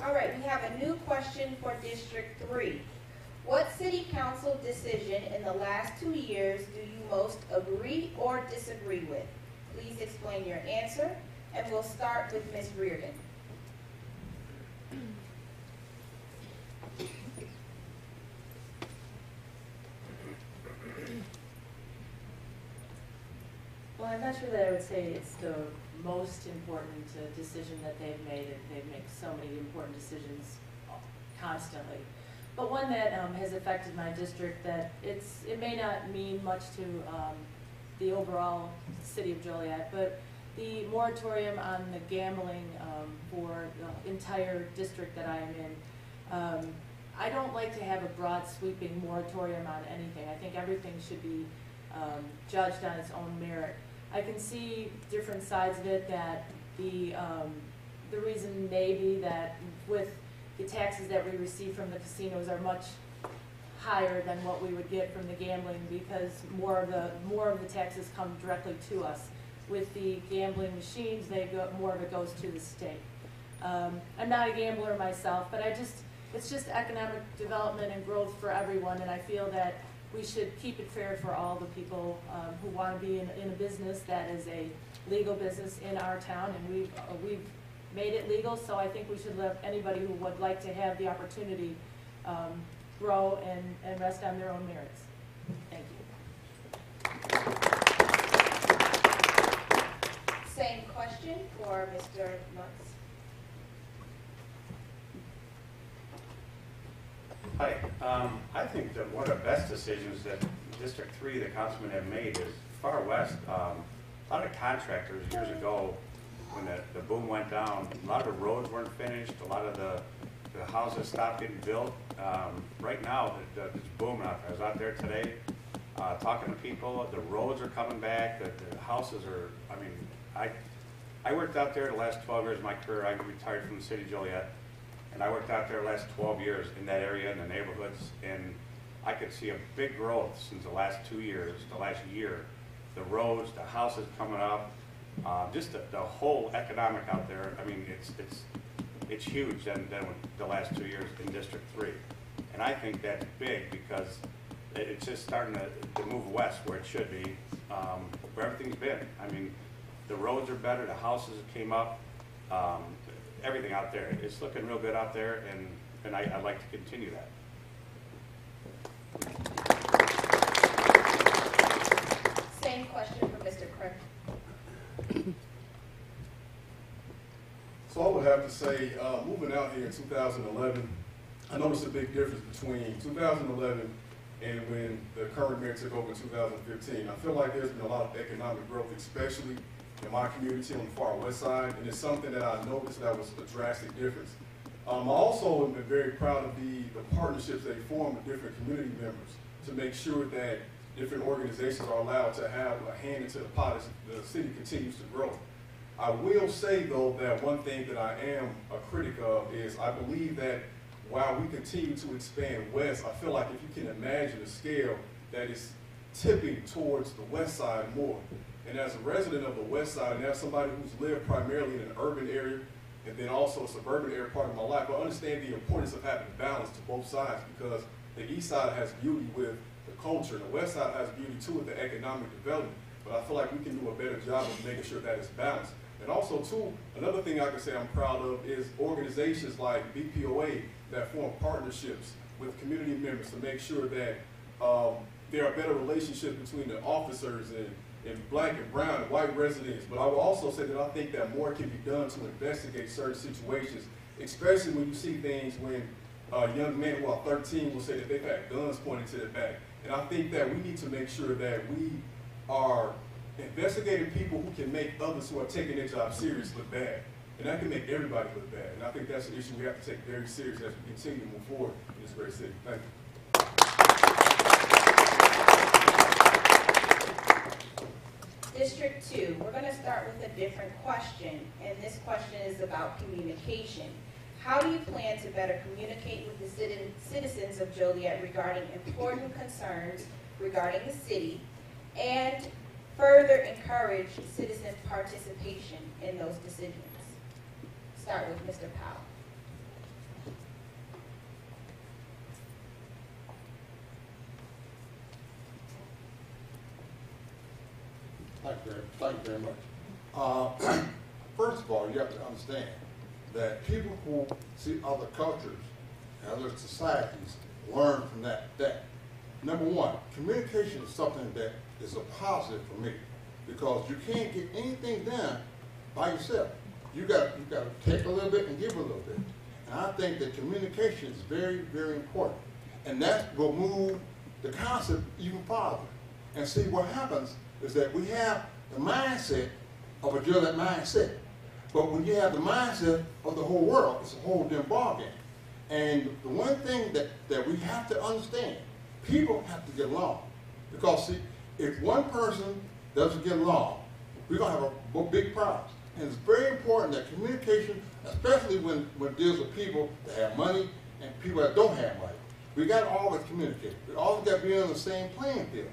All right, we have a new question for District 3. What city council decision in the last 2 years do you most agree or disagree with? Please explain your answer, and we'll start with Ms. Reardon. Well, I'm not sure that I would say it's the most important decision that they've made, and they make so many important decisions constantly. But one that has affected my district that it may not mean much to the overall city of Joliet, but the moratorium on the gambling for the entire district that I am in. I don't like to have a broad sweeping moratorium on anything. I think everything should be judged on its own merit. I can see different sides of it, that the reason may be that with the taxes that we receive from the casinos are much higher than what we would get from the gambling, because more of the taxes come directly to us. With the gambling machines, more of it goes to the state. I'm not a gambler myself, but it's just economic development and growth for everyone, and I feel that we should keep it fair for all the people who want to be in a business that is a legal business in our town, and we've made it legal, so I think we should let anybody who would like to have the opportunity grow and rest on their own merits. Thank you. Same question for Mr. Mutz. Hi. I think that one of the best decisions that District 3, the councilmen have made, is far west. A lot of contractors years ago, when the boom went down, a lot of the roads weren't finished, a lot of the houses stopped getting built. Right now, it's booming out there. I was out there today talking to people. The roads are coming back. The houses are, I worked out there the last 12 years of my career. I retired from the city of Joliet. And I worked out there the last 12 years in that area, in the neighborhoods, and I could see a big growth since the last 2 years, the last year. The roads, the houses coming up, just the whole economic out there. It's huge than the last 2 years in District 3. And I think that's big because it's just starting to move west where it should be, where everything's been. I mean, the roads are better, the houses came up, everything out there. It's looking real good out there, and I'd like to continue that. Same question for Mr. Krim. So I would have to say, moving out here in 2011, I noticed a big difference between 2011 and when the current mayor took over in 2015. I feel like there's been a lot of economic growth, especially in my community on the far west side, and it's something that I noticed that was a drastic difference. I also have been very proud of the partnerships they form with different community members to make sure that different organizations are allowed to have a hand into the pot as the city continues to grow. I will say, though, that one thing that I am a critic of is I believe that while we continue to expand west, I feel like if you can imagine a scale that is tipping towards the west side more. And as a resident of the west side, and as somebody who's lived primarily in an urban area and then also a suburban area part of my life, I understand the importance of having balance to both sides, because the east side has beauty with the culture, and the west side has beauty too with the economic development. But I feel like we can do a better job of making sure that it's balanced. And also, too, another thing I can say I'm proud of is organizations like BPOA that form partnerships with community members to make sure that there are better relationships between the officers and black and brown and white residents. But I will also say that I think that more can be done to investigate certain situations, especially when you see things when young men who are 13 will say that they've had guns pointed to their back. And I think that we need to make sure that we are investigating people who can make others who are taking their job serious look bad. And that can make everybody look bad. And I think that's an issue we have to take very serious as we continue to move forward in this great city. Thank you. District 2, we're going to start with a different question, and this question is about communication. How do you plan to better communicate with the citizens of Joliet regarding important concerns regarding the city, and further encourage citizen participation in those decisions? Start with Mr. Powell. Thank you very much. First of all, you have to understand that people who see other cultures and other societies learn from that. Number one, communication is something that is a positive for me, because you can't get anything done by yourself. You got to take a little bit and give a little bit. And I think that communication is very, very important. And that will move the concept even farther. And see, what happens is that we have the mindset of a Joliet mindset. But when you have the mindset of the whole world, it's a whole different ballgame. And the one thing that we have to understand, people have to get along. Because see, if one person doesn't get along, we're going to have a big problem. And it's very important that communication, especially when it deals with people that have money and people that don't have money, we got to always communicate. We always got to be on the same playing field.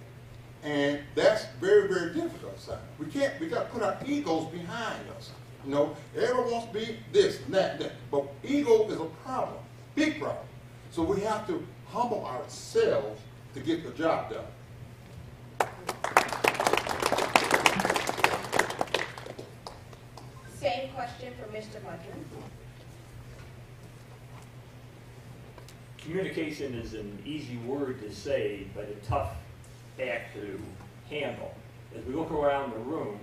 And that's very, very difficult. We got to put our egos behind us. You know, everyone wants to be this and that and that. But ego is a problem, big problem. So we have to humble ourselves to get the job done. Same question for Mr. Mudron. Communication is an easy word to say, but a tough act to handle. As we look around the room,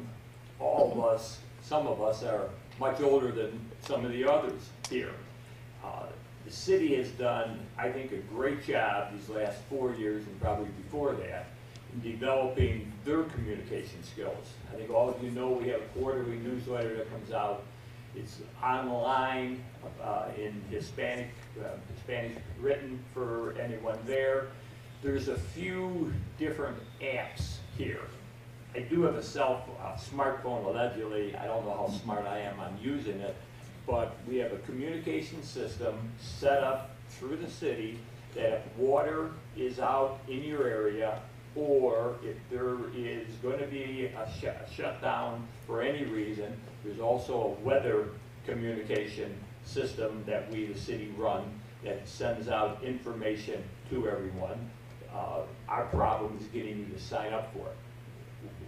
all of us, some of us are much older than some of the others here. The city has done, I think, a great job these last 4 years and probably before that in developing their communication skills. I think all of you know we have a quarterly newsletter that comes out. It's online in Hispanic written for anyone there. There's a few different apps here. I do have a smartphone allegedly. I don't know how smart I am on using it, but we have a communication system set up through the city that if water is out in your area, or if there is going to be a shutdown for any reason, there's also a weather communication system that we, the city, run that sends out information to everyone. Our problem is getting you to sign up for it.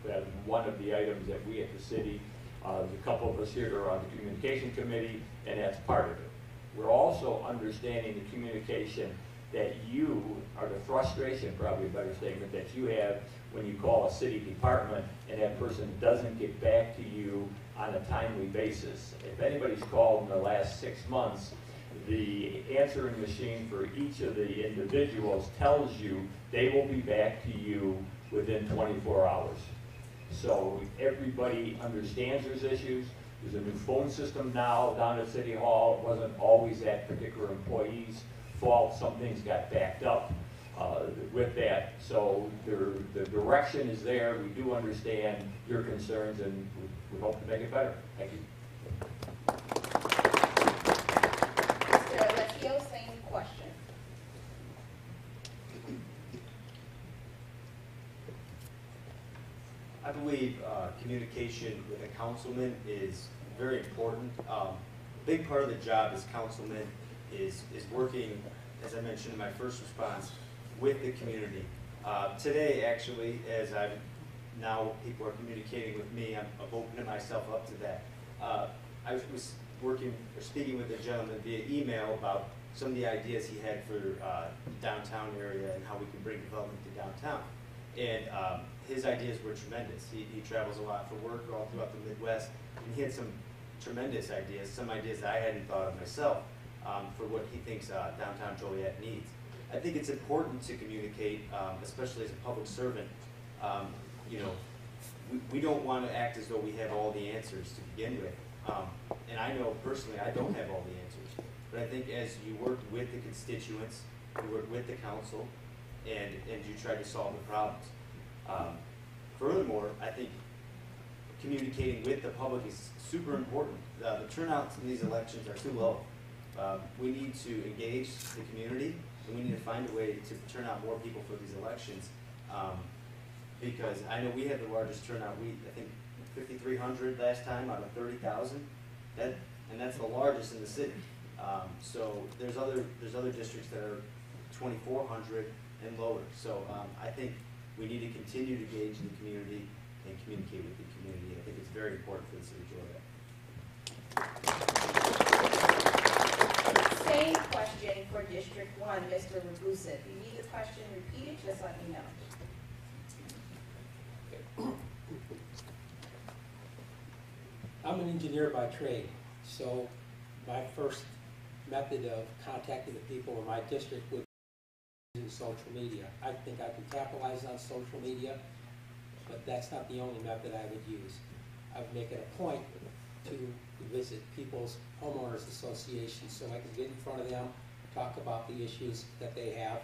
That's one of the items that we at the city, there's a couple of us here that are on the communication committee, and that's part of it. We're also understanding the communication that you, or the frustration, probably a better statement, that you have when you call a city department and that person doesn't get back to you on a timely basis. If anybody's called in the last 6 months, the answering machine for each of the individuals tells you they will be back to you within 24 hours. So everybody understands there's issues. There's a new phone system now down at City Hall. It wasn't always that particular employee's fault. Some things got backed up with that. So the direction is there. We do understand your concerns, and we hope to make it better. Thank you. Mr. Alessio, same question. I believe communication with a councilman is very important. A big part of the job as councilman is working, as I mentioned in my first response, with the community. Today, actually, as now people are communicating with me, I'm opening myself up to that. I was speaking with a gentleman via email about some of the ideas he had for the downtown area and how we can bring development to downtown. And his ideas were tremendous. He travels a lot for work all throughout the Midwest, and he had some tremendous ideas, some ideas that I hadn't thought of myself for what he thinks downtown Joliet needs. I think it's important to communicate, especially as a public servant. You know, we don't want to act as though we have all the answers to begin with. And I know personally I don't have all the answers. But I think as you work with the constituents, you work with the council, and you try to solve the problems. Furthermore, I think communicating with the public is super important. The turnouts in these elections are too low. We need to engage the community, and we need to find a way to turn out more people for these elections. Because I know we had the largest turnout. I think 5,300 last time out of 30,000. And that's the largest in the city. So there's other districts that are 2,400 and lower. So I think we need to continue to engage the community and communicate with the community. I think it's very important for the city of Joliet. Same question for District 1, Mr. Ragusa. If you need the question repeated, just let me know. I'm an engineer by trade, so my first method of contacting the people in my district would be using social media. I think I can capitalize on social media, but that's not the only method I would use. I would make it a point to visit people's homeowners associations so I can get in front of them, talk about the issues that they have.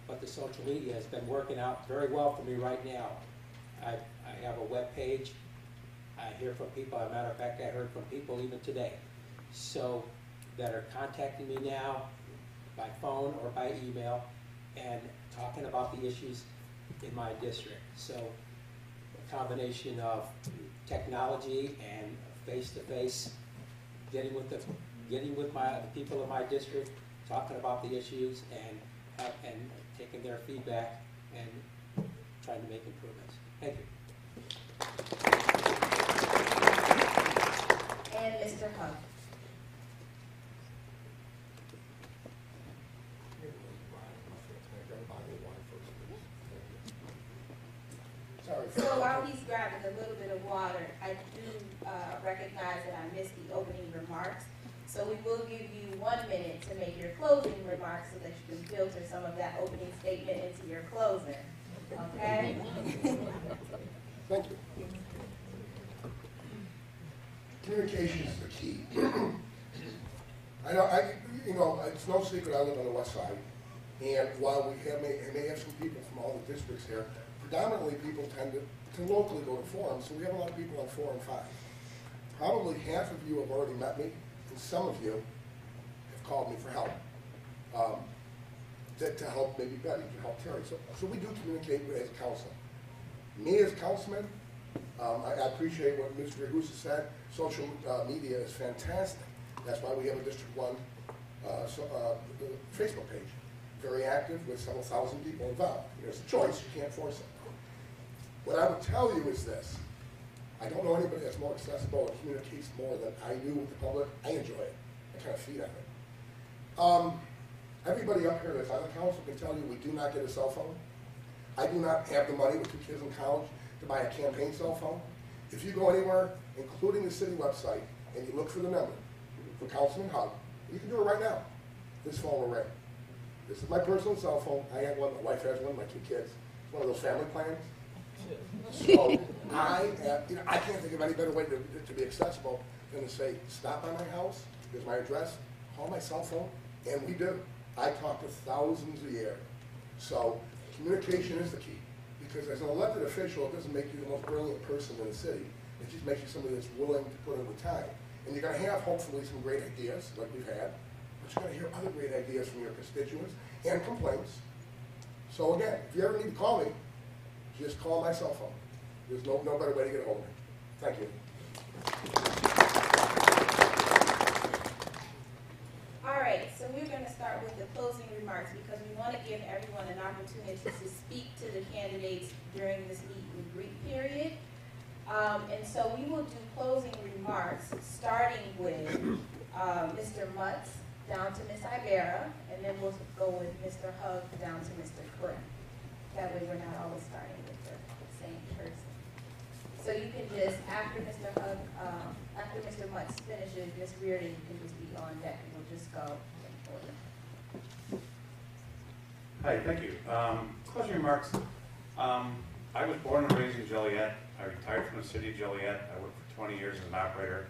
But the social media has been working out very well for me right now. I have a web page. I hear from people. As a matter of fact, I heard from people even today, so that are contacting me now by phone or by email and talking about the issues in my district. So a combination of technology and face-to-face, getting with the people in my district, talking about the issues and taking their feedback and trying to make improvements. Thank you. And Mr. Hunt. So while he's grabbing a little bit of water, I do recognize that I missed the opening remarks. So we will give you 1 minute to make your closing remarks so that you can filter some of that opening statement into your closing. Okay? Thank you. Communication is the key. I know, it's no secret I live on the west side, and while we may have some people from all the districts here, predominantly people tend to locally go to forums, so we have a lot of people on 4 and 5. Probably half of you have already met me, and some of you have called me for help. To help maybe Betty, to help Terry. So we do communicate as a council. Me as councilman, I appreciate what Mr. Ragusa said. Social media is fantastic. That's why we have a District 1 Facebook page. very active with several thousand people involved. There's a choice, you can't force it. What I would tell you is this. I don't know anybody that's more accessible and communicates more than I do with the public. I enjoy it. I kind of feed on it. Everybody up here that's on the council can tell you we do not get a cell phone. I do not have the money with 2 kids in college to buy a campaign cell phone. If you go anywhere, including the city website, and you look for the number for Councilman Hug, you can do it right now. This phone will ring. This is my personal cell phone. I have one. My wife has one. My 2 kids. It's one of those family plans. So I can't think of any better way to be accessible than to say, stop by my house. Here's my address. Call my cell phone, and we do. I talk to thousands a year. So communication is the key. Because as an elected official, it doesn't make you the most brilliant person in the city. It just makes you somebody that's willing to put in the time. And you're going to have, hopefully, some great ideas, like we've had. But you're going to hear other great ideas from your constituents and complaints. So again, if you ever need to call me, just call my cell phone. There's no better way to get a hold of me. Thank you. All right, so we're going to start with the closing remarks because we want to give everyone an opportunity to speak to the candidates during this meet and greet period. And so we will do closing remarks starting with Mr. Mutz down to Ms. Ibarra, and then we'll go with Mr. Hug down to Mr. Krim. That way we're not always starting with the same person. So you can just, after Mr. Hug, after Mr. Mutz finishes, Ms. Reardon, you can just be on deck and we'll just go in order. Hi, thank you. Closing remarks. I was born and raised in Joliet. I retired from the city of Joliet. I worked for 20 years as an operator.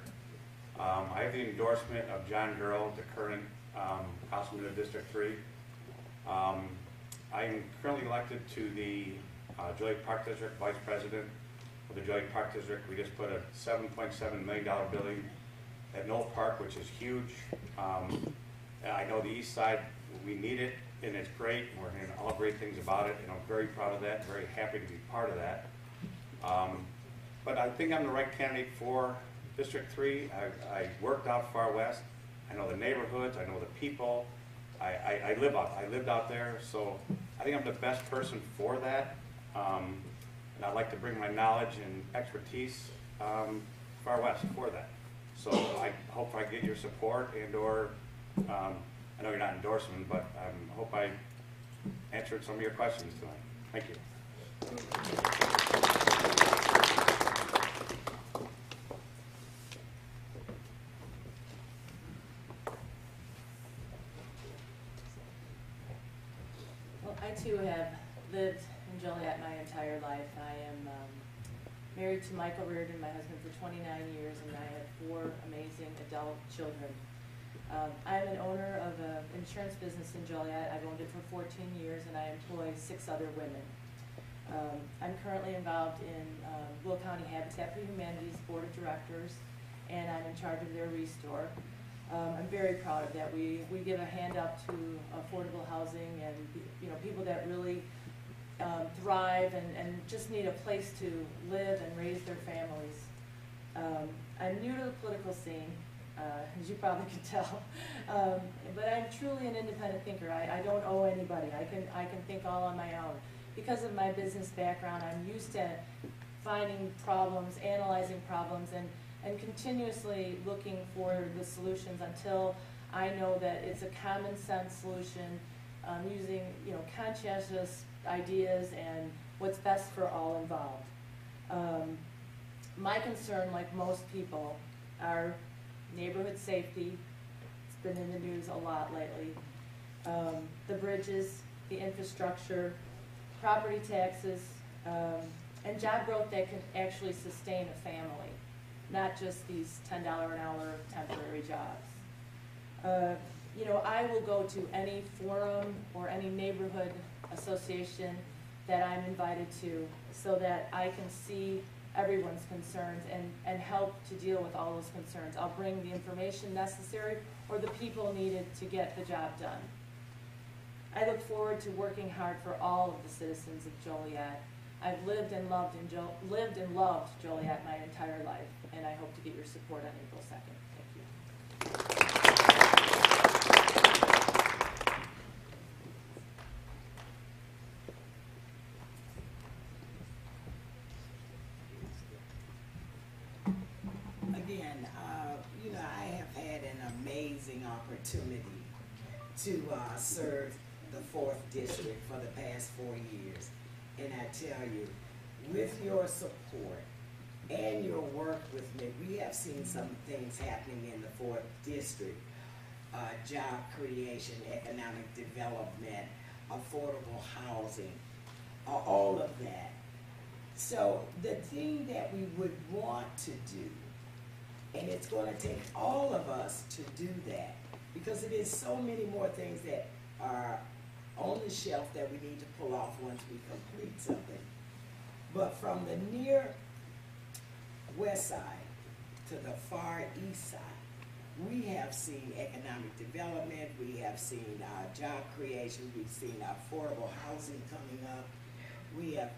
I have the endorsement of John Gurl, the current councilman of District 3. I am currently elected to the Joliet Park District Vice President of the Joliet Park District. We just put a $7.7 million building at Knoll Park, which is huge. I know the east side, we need it, and it's great. We're hearing all great things about it, and I'm very proud of that, very happy to be part of that. But I think I'm the right candidate for District 3. I worked out Far West. I know the neighborhoods. I know the people. I lived out there, so I think I'm the best person for that. And I'd like to bring my knowledge and expertise Far West for that. So I hope I get your support and/or I know you're not endorsing me, but I hope I answered some of your questions tonight. Thank you. Well, I too have lived in Joliet my entire life. I am married to Michael Reardon, my husband, for 29 years, and I have 4 amazing adult children. I'm an owner of an insurance business in Joliet. I've owned it for 14 years, and I employ 6 other women. I'm currently involved in Will County Habitat for Humanity's Board of Directors, and I'm in charge of their restore. I'm very proud of that. We give a hand up to affordable housing and people that really thrive and just need a place to live and raise their families. I'm new to the political scene, as you probably can tell, but I'm truly an independent thinker. I don't owe anybody. I can think all on my own. Because of my business background, I'm used to finding problems, analyzing problems, and continuously looking for the solutions until I know that it's a common sense solution, using conscientious ideas and what's best for all involved. My concern, like most people, are neighborhood safety. It's been in the news a lot lately. The bridges, the infrastructure, property taxes, and job growth that can actually sustain a family, not just these $10 an hour temporary jobs. I will go to any forum or any neighborhood association that I'm invited to so that I can see everyone's concerns and help to deal with all those concerns. I'll bring the information necessary or the people needed to get the job done. I look forward to working hard for all of the citizens of Joliet. I've lived and loved Joliet my entire life, and I hope to get your support on April 2nd. Thank you. amazing opportunity to serve the 4th District for the past 4 years. And I tell you, with your support and your work with me, we have seen some things happening in the 4th District. Job creation, economic development, affordable housing, all of that. So the thing that we would want to do, and it's going to take all of us to do that, because it is so many more things that are on the shelf that we need to pull off once we complete something. But from the near west side to the far east side, we have seen economic development, we have seen job creation, we've seen affordable housing coming up. We have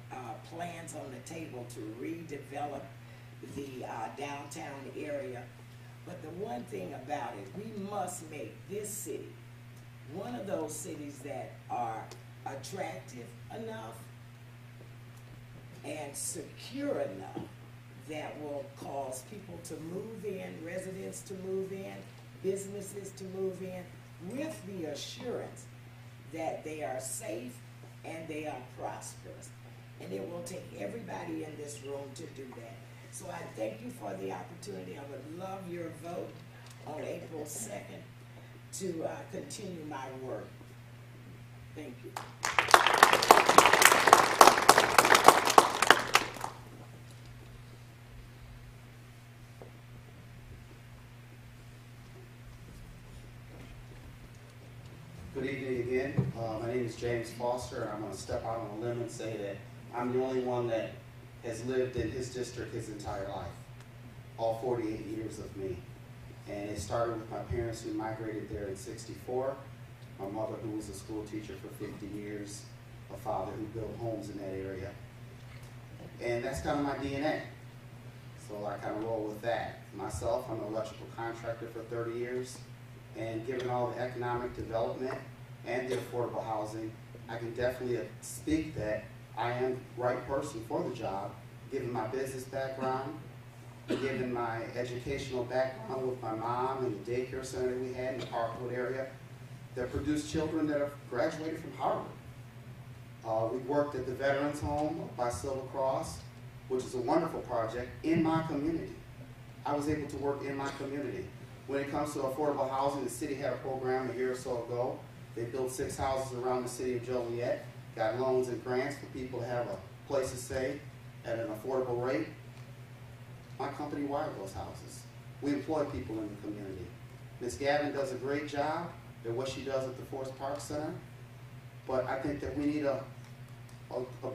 plans on the table to redevelop the downtown area. But the one thing about it, we must make this city one of those cities that are attractive enough and secure enough that will cause people to move in, residents to move in, businesses to move in, with the assurance that they are safe and they are prosperous. And it will take everybody in this room to do that. So I thank you for the opportunity. I would love your vote on April 2nd to continue my work. Thank you. Good evening again. My name is James Foster. I'm going to step out on a limb and say that I'm the only one that has lived in his district his entire life, all 48 years of me. And it started with my parents who migrated there in '64, my mother who was a school teacher for 50 years, a father who built homes in that area. And that's kind of my DNA. So I kind of roll with that. Myself, I'm an electrical contractor for 30 years. And given all the economic development and the affordable housing, I can definitely speak that I am the right person for the job, given my business background, given my educational background with my mom and the daycare center we had in the Parkwood area that produced children that have graduated from Harvard. We worked at the Veterans Home by Silver Cross, which is a wonderful project in my community. I was able to work in my community. When it comes to affordable housing, the city had a program a year or so ago. They built 6 houses around the city of Joliet, got loans and grants for people to have a place to stay at an affordable rate. My company wired those houses. We employ people in the community. Ms. Gavin does a great job at what she does at the Forest Park Center, but I think that we need a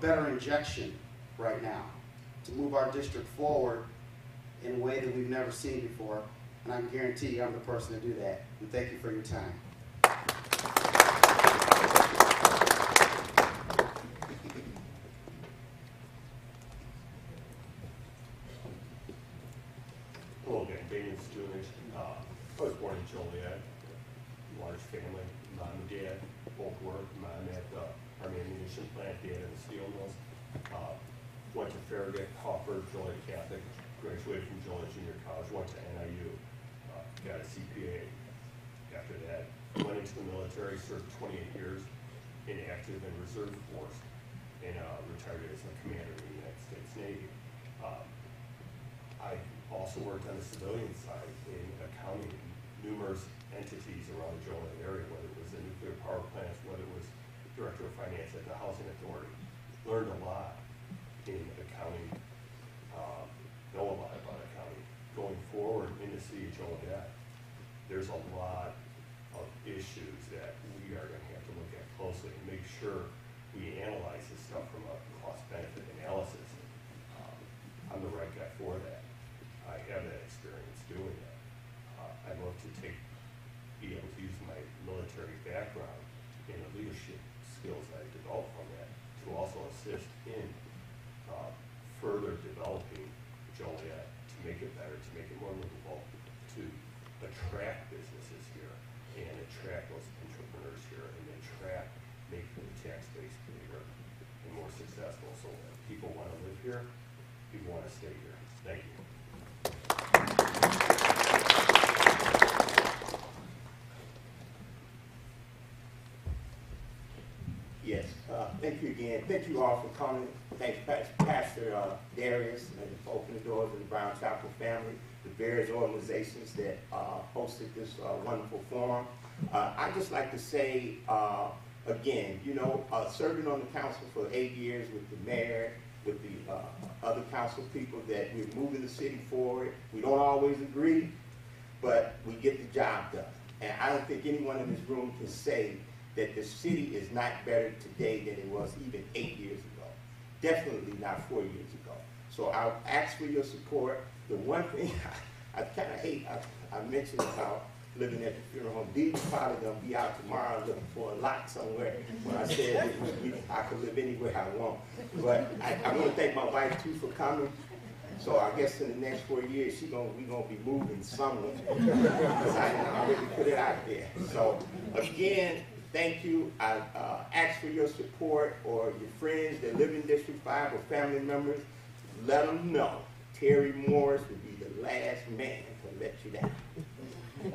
better injection right now to move our district forward in a way that we've never seen before, and I can guarantee you I'm the person to do that. And thank you for your time. Hello again, Daniel Stewart. I was born in Joliet, large family. Mom and dad both worked. Mom at the Army Ammunition Plant, dad at the steel mills. Went to Farragut, Crawford, Joliet Catholic, graduated from Joliet Junior College, went to NIU, got a CPA. After that, went into the military, served 28 years in active and reserve force, and retired as a commander in the United States Navy. I also worked on the civilian side in accounting numerous entities around the Joliet area, whether it was the nuclear power plants, whether it was director of finance at the Housing Authority. Learned a lot in accounting, know a lot about accounting. Going forward in the city of Joliet, there's a lot of issues that we are going to have to look at closely and make sure we analyze this stuff from a cost-benefit analysis. I'm the right guy for that. I have that experience doing that. I'd love to be able to use my military background and the leadership skills I developed from that to also assist in further developing Joliet to make it better, to make it more livable, to attract businesses here and attract those entrepreneurs here and make the tax base bigger and more successful so that people want to live here, people want to stay here. Thank you. Thank you again. Thank you all for coming. Thanks Pastor Darius and for opening the doors of the Brown Chapel family, the various organizations that hosted this wonderful forum. I'd just like to say, again, you know, serving on the council for 8 years with the mayor, with the other council people, that we're moving the city forward. We don't always agree, but we get the job done. And I don't think anyone in this room can say that the city is not better today than it was even 8 years ago. Definitely not 4 years ago. So I'll ask for your support. The one thing I kind of hate, I mentioned about living at the funeral home. Dee's probably going to be out tomorrow looking for a lot somewhere when I said that I could live anywhere I want. But I want to thank my wife, too, for coming. So I guess in the next 4 years, we're going to be moving somewhere. Because I already put it out there. So again, thank you. I ask for your support, or your friends that live in District 5 or family members. Let them know Terry Morris will be the last man to let you down. I'm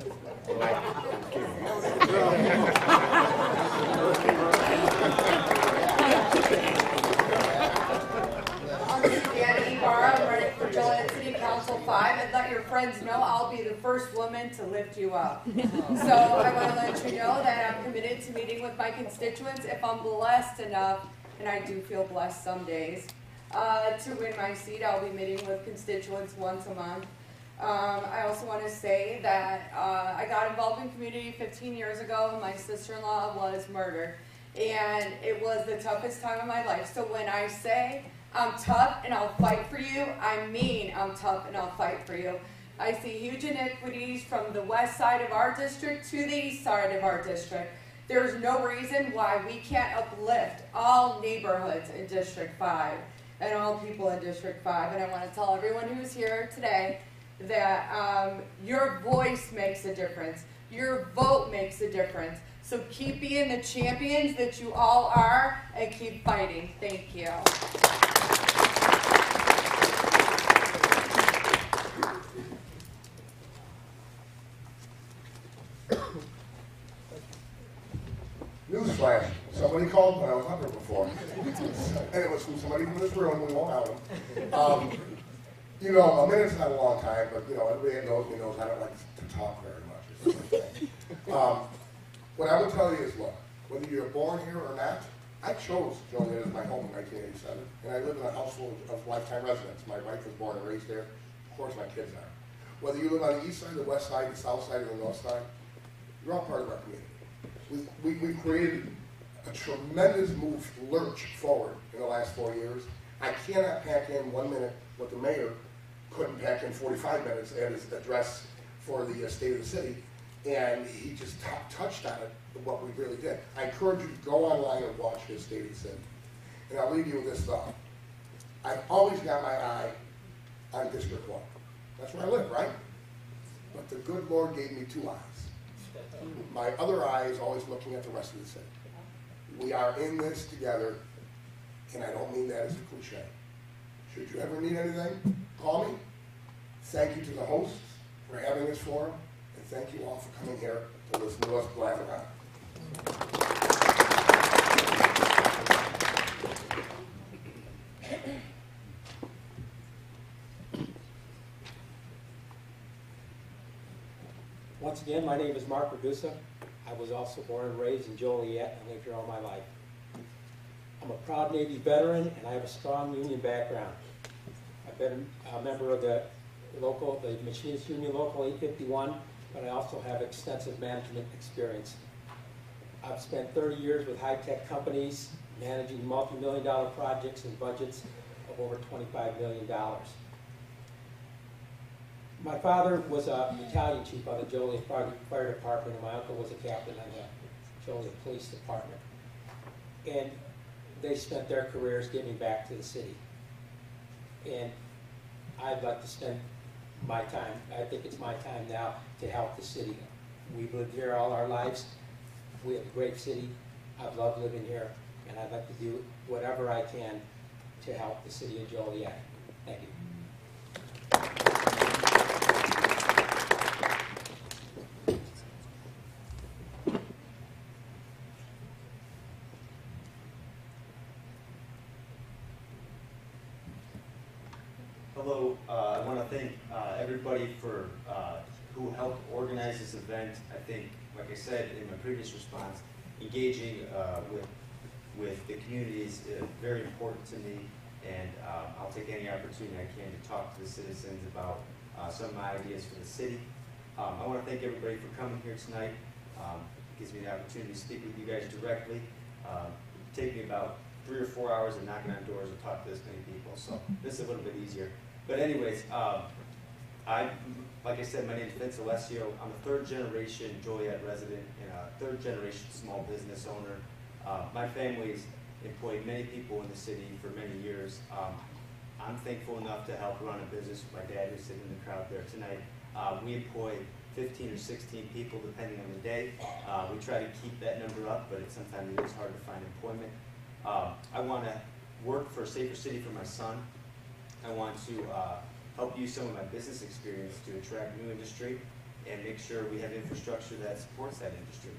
Suzanna Ibarra. I'm running for Joliet City Council 5, and let your friends know I'll be the first woman to lift you up. So I want to let you know that I'm committed to meeting with my constituents if I'm blessed enough, and I do feel blessed some days, to win my seat. I'll be meeting with constituents once a month. I also want to say that I got involved in community 15 years ago. My sister-in-law was murdered, and it was the toughest time of my life. So when I say I'm tough and I'll fight for you, I mean I'm tough and I'll fight for you. I see huge inequities from the west side of our district to the east side of our district. There's no reason why we can't uplift all neighborhoods in District 5 and all people in District 5. And I want to tell everyone who's here today that your voice makes a difference. Your vote makes a difference. So keep being the champions that you all are, and keep fighting. Thank you. Newsflash, somebody called when I was up here before. And it was from somebody from this room, we won't out them. You know, a minute's not a long time, but you know, everybody that knows me knows I don't like to talk very much. What I would tell you is, look, whether you're born here or not, I chose Joliet as my home in 1987, and I live in a household of lifetime residents. My wife was born and raised there. Of course, my kids are. Whether you live on the east side, the west side, the south side, or the north side, you're all part of our community. We created a tremendous move, lurch forward in the last 4 years. I cannot pack in 1 minute what the mayor couldn't pack in 45 minutes at his address for the state of the city, and he just touched on it, what we really did. I encourage you to go online and watch his State of the City. And I'll leave you with this thought. I've always got my eye on District 1. That's where I live, right? But the good Lord gave me 2 eyes. My other eye is always looking at the rest of the city. We are in this together, and I don't mean that as a cliche. Should you ever need anything, call me. Thank you to the hosts for having this forum, and thank you all for coming here to listen to us blab around. Once again, my name is Mark Ragusa. I was also born and raised in Joliet and lived here all my life. I'm a proud Navy veteran, and I have a strong union background. I've been a member of the Machinists Union Local 851, but I also have extensive management experience. I've spent 30 years with high-tech companies, managing multi-million-dollar projects and budgets of over $25 million. My father was a battalion chief on the Joliet Fire Department, and my uncle was a captain on the Joliet Police Department. And they spent their careers giving back to the city. And I'd like to spend my time, I think it's my time now, to help the city. We've lived here all our lives. We have a great city. I've loved living here, and I'd like to do whatever I can to help the city of Joliet. Thank you. Hello, I want to thank everybody for who helped organize this event. I think, like I said in my previous response, engaging with the community is very important to me, and I'll take any opportunity I can to talk to the citizens about some of my ideas for the city. I want to thank everybody for coming here tonight. It gives me the opportunity to speak with you guys directly. It take me about 3 or 4 hours of knocking on doors to talk to this many people, so this is a little bit easier. But anyways, like I said, my name is Vincent Alessio. I'm a third-generation Joliet resident and a third-generation small business owner. My family's employed many people in the city for many years. I'm thankful enough to help run a business with my dad, who's sitting in the crowd there tonight. We employ 15 or 16 people depending on the day. We try to keep that number up, but sometimes it is hard to find employment. I want to work for a safer city for my son. I want to help use some of my business experience to attract new industry and make sure we have infrastructure that supports that industry.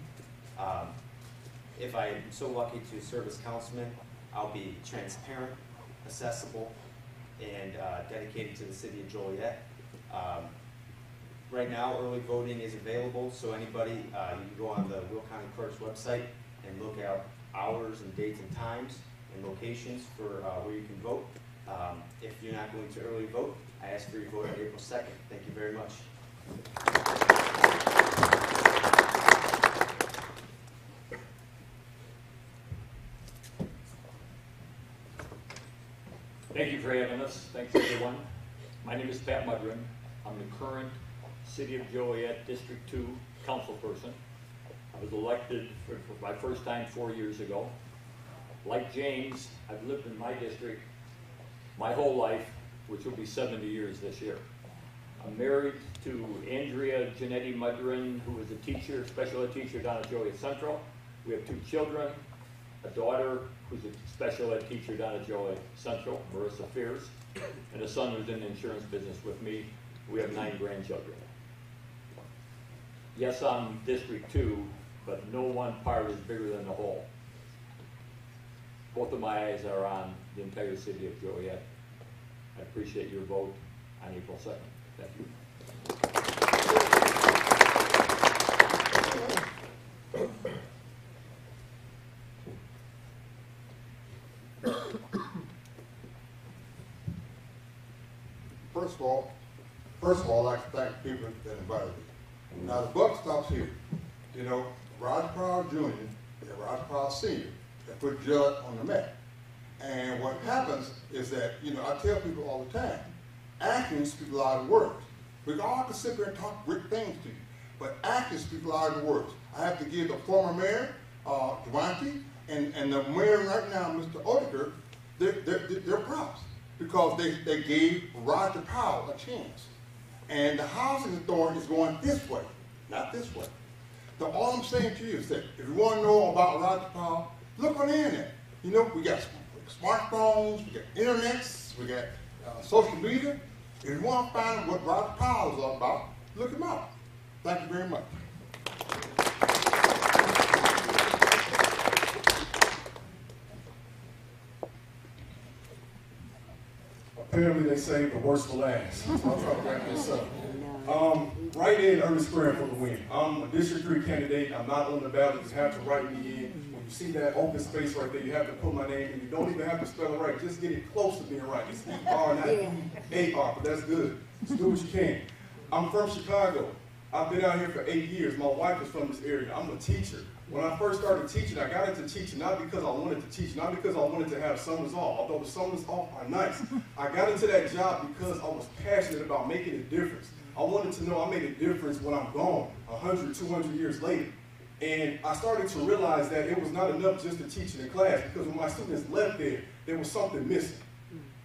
If I am so lucky to serve as councilman, I'll be transparent, accessible, and dedicated to the city of Joliet. Right now, early voting is available, so anybody, you can go on the Will County Clerk's website and look out hours and dates and times and locations for where you can vote. If you're not going to early vote, I ask for your vote on April 2nd. Thank you very much. Thank you for having us. Thanks, everyone. My name is Pat Mudron. I'm the current City of Joliet District 2 councilperson. I was elected for my first time 4 years ago. Like James, I've lived in my district my whole life, which will be 70 years this year. I'm married to Andrea Janetti Mudron, who is a teacher, special ed teacher down at Joliet Central. We have 2 children, a daughter who's a special ed teacher down at Joliet Central, Marissa Fears, and a son who's in the insurance business with me. We have 9 grandchildren. Yes, I'm District 2, but no one part is bigger than the whole. Both of my eyes are on the entire city of Joliet. I appreciate your vote on April 2nd. Thank you. First of all, I'd like to thank the people that invited me. Now, the buck stops here. You know, Roger Powell Jr. and Roger Powell Sr. have put Judd on the map. And what happens is that, you know, I tell people all the time, actions speak louder than words. We all can sit there and talk great things to you, but actions speak louder than words. I have to give the former mayor, Devontae, and the mayor right now, Mr. Odeker, their props, because they gave Roger Powell a chance. And the housing authority is going this way, not this way. So all I'm saying to you is that if you want to know about Roger Powell, look on the internet. You know, we got smartphones, we got internets, we got social media. If you want to find what Roger Powell is all about, look him up. Thank you very much. Apparently they saved the worst for last. I'll try to wrap this up. Write in Ernest Graham for the win. I'm a District 3 candidate. I'm not on the ballot. You have to write me in. When you see that open space right there, you have to put my name in. You don't even have to spell it right. Just get it close to being right. It's E-R, not A-R, but that's good. Just do what you can. I'm from Chicago. I've been out here for 8 years. My wife is from this area. I'm a teacher. When I first started teaching, I got into teaching not because I wanted to teach, not because I wanted to have summers off, although the summers off are nice. I got into that job because I was passionate about making a difference. I wanted to know I made a difference when I'm gone, 100, 200 years later. And I started to realize that it was not enough just to teach in the class, because when my students left there was something missing.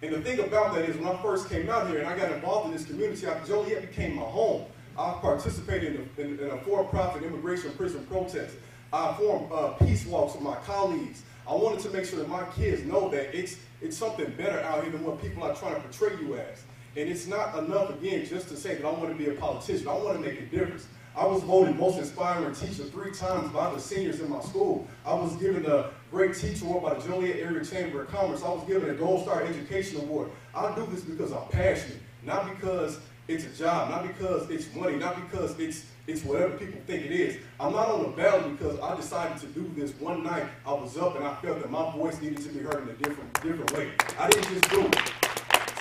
And the thing about that is when I first came out here and I got involved in this community, Joliet became my home. I participated in a for-profit immigration prison protest. I formed peace walks with my colleagues. I wanted to make sure that my kids know that it's something better out here than what people are trying to portray you as. And it's not enough, again, just to say that I want to be a politician. I want to make a difference. I was voted most inspiring teacher 3 times by the seniors in my school. I was given a great teacher award by the Joliet Area Chamber of Commerce. I was given a Gold Star Education Award. I do this because I'm passionate, not because it's a job, not because it's money, not because it's whatever people think it is. I'm not on the ballot because I decided to do this one night. I was up and I felt that my voice needed to be heard in a different way. I didn't just do it.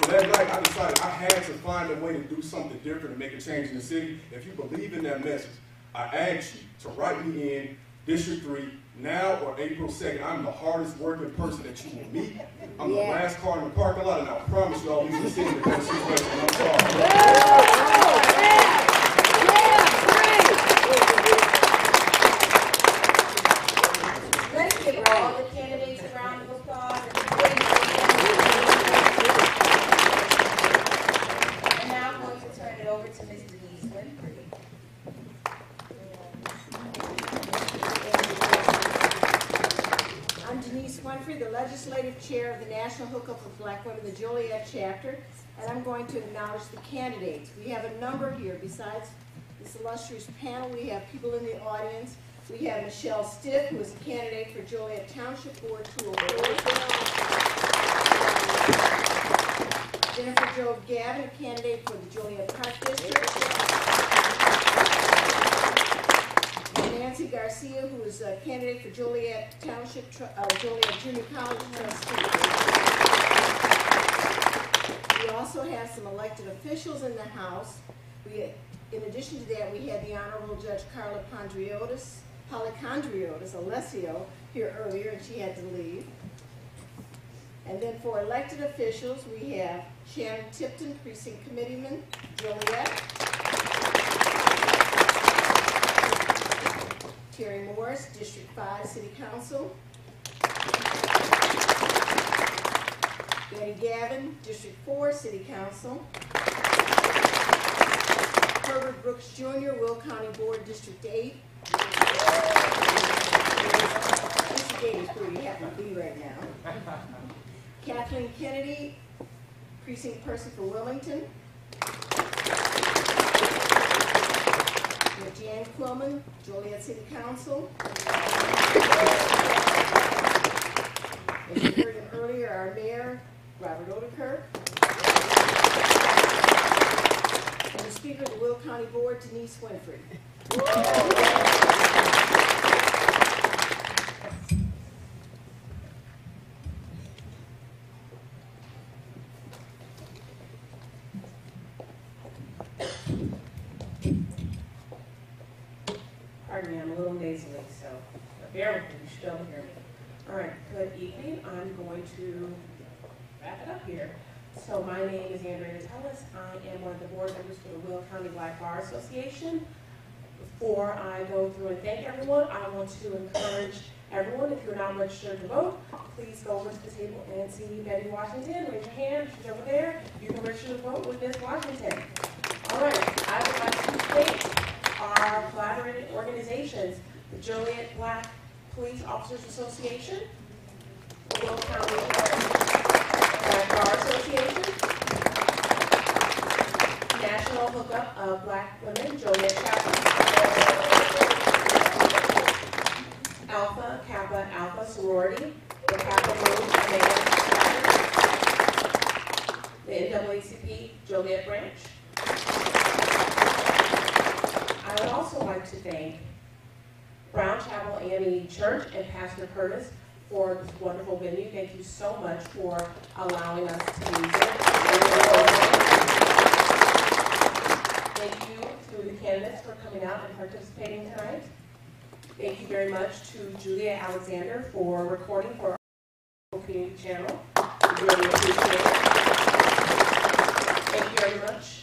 So that night I decided I had to find a way to do something different and make a change in the city. If you believe in that message, I ask you to write me in District 3 now or April 2nd. I'm the hardest working person that you will meet. I'm the last car in the parking lot, and I promise you I'll be succeeding in that situation. I'm sorry. Let's give all the candidates a round of applause. And now I'm going to turn it over to Ms. Denise Winfrey. I'm Denise Winfrey, the Legislative Chair of the National Hookup for Black Women, the Joliet Chapter, and I'm going to acknowledge the candidates. We have a number here. Besides this illustrious panel, we have people in the audience. We have Michelle Stiff, who is a candidate for Joliet Township Board 204. Jennifer Jo Gavin, a candidate for the Joliet Park District. Nancy Garcia, who is a candidate for Joliet Township, Joliet Junior College Trustee. We also have some elected officials in the House. In addition to that, we had the Honorable Judge Carla Policandriotis Alessio here earlier, and she had to leave. And then for elected officials, we have Shannon Tipton, Precinct Committeeman, Joliet. Terry Morris, District 5 City Council. Battye Gavin, District 4 City Council. Herbert Brooks Jr., Will County Board, District 8. District 8 is where you happen to be right now. Kathleen Kennedy, Precinct Person for Wilmington. Jan Quillman, Joliet City Council. As you heard him earlier, our Mayor, Robert Odekirk. And the Speaker of the Will County Board, Denise Winfrey. Pardon me, I'm a little nasally, so bear with me, you should be able to hear me. All right, good evening. I'm going to wrap it up here. So my name is Andrea Tellis. I am one of the board members for the Will County Black Bar Association. Before I go through and thank everyone, I want to encourage everyone, if you're not registered to vote, please go over to the table and see Betty Washington. Raise your hand, she's over there. You can register to vote with Ms. Washington. All right, I would like to thank our collaborating organizations, the Joliet Black Police Officers Association, the Will County Black Bar Association, National Hookup of Black Women, Joliet Chapter, Alpha Kappa Alpha Sorority, the Kappa Mu Omega Chapter, the NAACP Joliet Branch. I would also like to thank Brown Chapel AME Church and Pastor Curtis for this wonderful venue. Thank you so much for allowing us to use it. Thank you to the candidates for coming out and participating tonight. Thank you very much to Julia Alexander for recording for our community channel. We really appreciate it.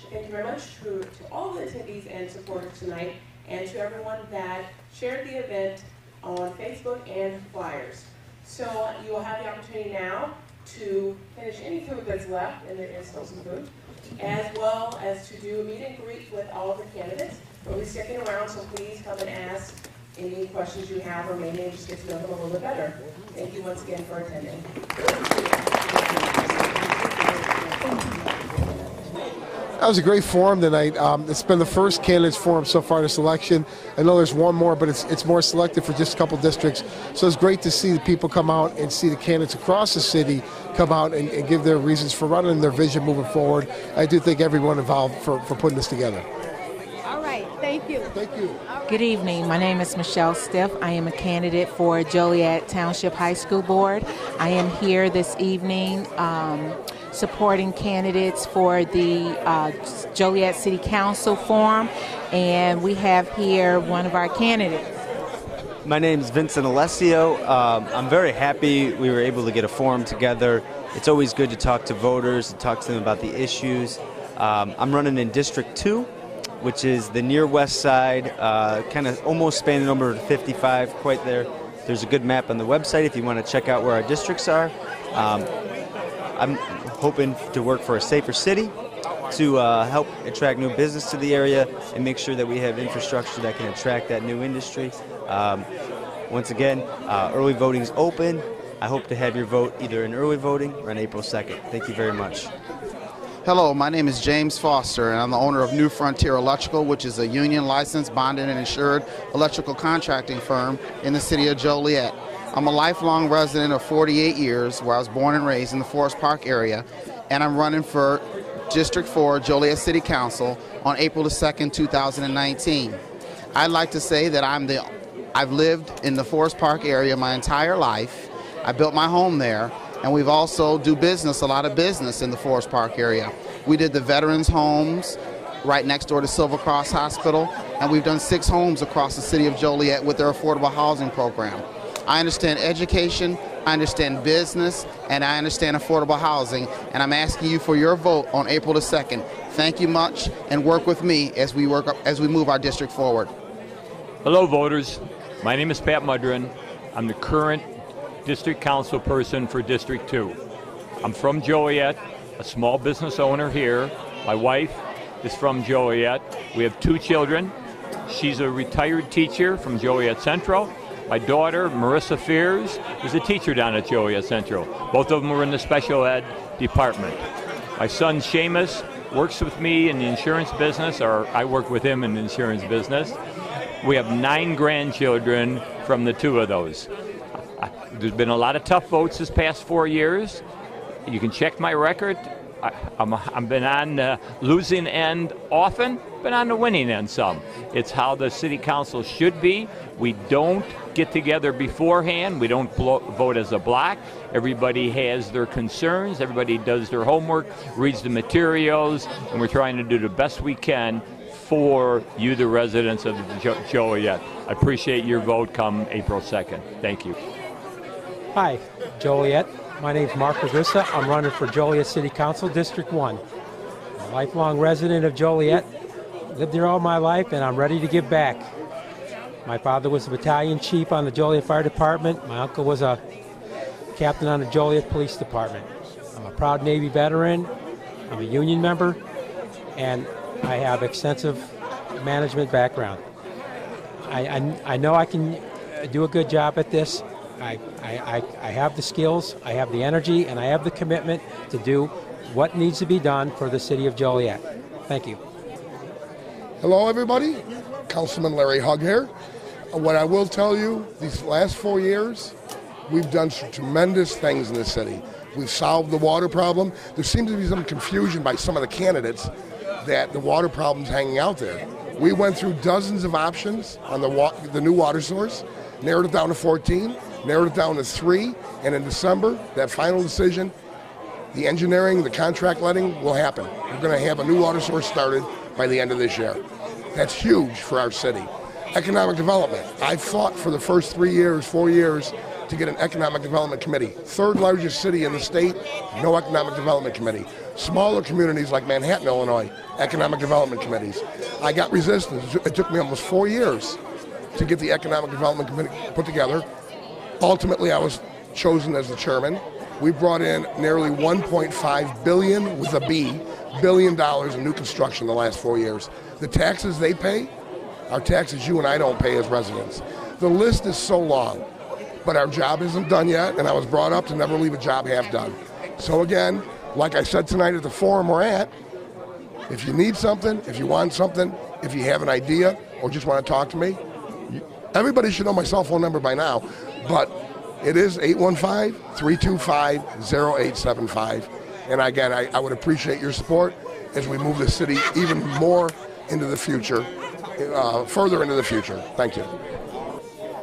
Thank you very much to all the attendees and supporters tonight, and to everyone that shared the event on Facebook and flyers. So you will have the opportunity now to finish any food that's left, and there is still some food, as well as to do a meet and greet with all of the candidates. We'll be sticking around, so please come and ask any questions you have, or maybe just get to know them a little bit better. Thank you once again for attending. That was a great forum tonight. It's been the first candidates forum so far this election. I know there's one more, but it's more selective for just a couple districts. So it's great to see the people come out and see the candidates across the city come out and give their reasons for running and their vision moving forward. I do thank everyone involved for putting this together. All right, thank you. Thank you. Good evening. My name is Michelle Stiff. I am a candidate for Joliet Township High School Board. I am here this evening supporting candidates for the Joliet City Council Forum, and we have here one of our candidates. My name is Vincent Alessio. I'm very happy we were able to get a forum together. It's always good to talk to voters, to talk to them about the issues. I'm running in District 2, which is the near west side, kind of almost spanning over to 55, quite there. There's a good map on the website if you want to check out where our districts are. I'm hoping to work for a safer city, to help attract new business to the area and make sure that we have infrastructure that can attract that new industry. Once again, early voting is open. I hope to have your vote either in early voting or on April 2nd. Thank you very much. Hello, my name is James Foster, and I'm the owner of New Frontier Electrical, which is a union licensed, bonded, and insured electrical contracting firm in the city of Joliet. I'm a lifelong resident of 48 years, where I was born and raised in the Forest Park area, and I'm running for District 4 Joliet City Council on April the 2nd, 2019. I'd like to say that I've lived in the Forest Park area my entire life. I built my home there, and we've also do business, a lot of business in the Forest Park area. We did the veterans homes right next door to Silver Cross Hospital, and we've done 6 homes across the city of Joliet with their affordable housing program. I understand education, I understand business, and I understand affordable housing, and I'm asking you for your vote on April the 2nd. Thank you much, and work with me as we move our district forward. Hello, voters. My name is Pat Mudron. I'm the current district council person for District 2. I'm from Joliet, a small business owner here. My wife is from Joliet. We have 2 children. She's a retired teacher from Joliet Central. My daughter, Marissa Fears, is a teacher down at Joliet Central. Both of them were in the special ed department. My son, Seamus, works with me in the insurance business, or I work with him in the insurance business. We have 9 grandchildren from the 2 of those. There's been a lot of tough votes this past 4 years. You can check my record. I've been on the losing end often, been on the winning end some. It's how the city council should be. We don't get together beforehand. We don't vote as a block. Everybody has their concerns. Everybody does their homework, reads the materials, and we're trying to do the best we can for you, the residents of Joliet. I appreciate your vote come April 2nd. Thank you. Hi, Joliet. My name's Mark Ragusa. I'm running for Joliet City Council, District 1. I'm a lifelong resident of Joliet. Lived here all my life, and I'm ready to give back. My father was a battalion chief on the Joliet Fire Department. My uncle was a captain on the Joliet Police Department. I'm a proud Navy veteran. I'm a union member, and I have extensive management background. I know I can do a good job at this. I have the skills, I have the energy, and I have the commitment to do what needs to be done for the city of Joliet. Thank you. Hello, everybody. Councilman Larry Hugg here. What I will tell you, these last 4 years, we've done some tremendous things in the city. We've solved the water problem. There seems to be some confusion by some of the candidates that the water problem's hanging out there. We went through dozens of options on the new water source, narrowed it down to 14, narrowed it down to 3, and in December, that final decision, the engineering, the contract letting will happen. We're going to have a new water source started by the end of this year. That's huge for our city. Economic development. I fought for the first 4 years, to get an economic development committee. 3rd largest city in the state, no economic development committee. Smaller communities like Manhattan, Illinois, economic development committees. I got resistance. It took me almost 4 years to get the economic development committee put together. Ultimately, I was chosen as the chairman. We brought in nearly $1.5 billion with a B, $billion in new construction in the last 4 years. The taxes they pay are taxes you and I don't pay as residents. The list is so long, but our job isn't done yet, and I was brought up to never leave a job half done. So again, like I said tonight at the forum we're at, If you need something, if you want something, if you have an idea or just want to talk to me, everybody should know my cell phone number by now, but it is 815-325-0875. And again, I would appreciate your support as we move the city even more into the future, further into the future. Thank you.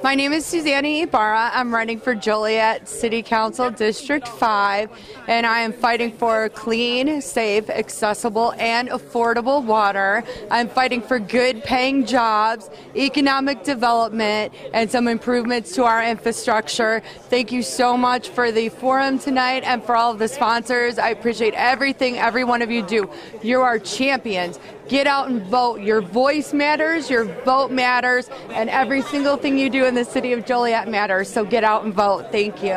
My name is Suzanna Ibarra. I'm running for Joliet City Council District 5, and I am fighting for clean, safe, accessible, and affordable water. I'm fighting for good paying jobs, economic development, and some improvements to our infrastructure. Thank you so much for the forum tonight and for all of the sponsors. I appreciate everything every one of you do. You are champions. Get out and vote. Your voice matters, your vote matters, and every single thing you do in the city of Joliet matters. So get out and vote. Thank you.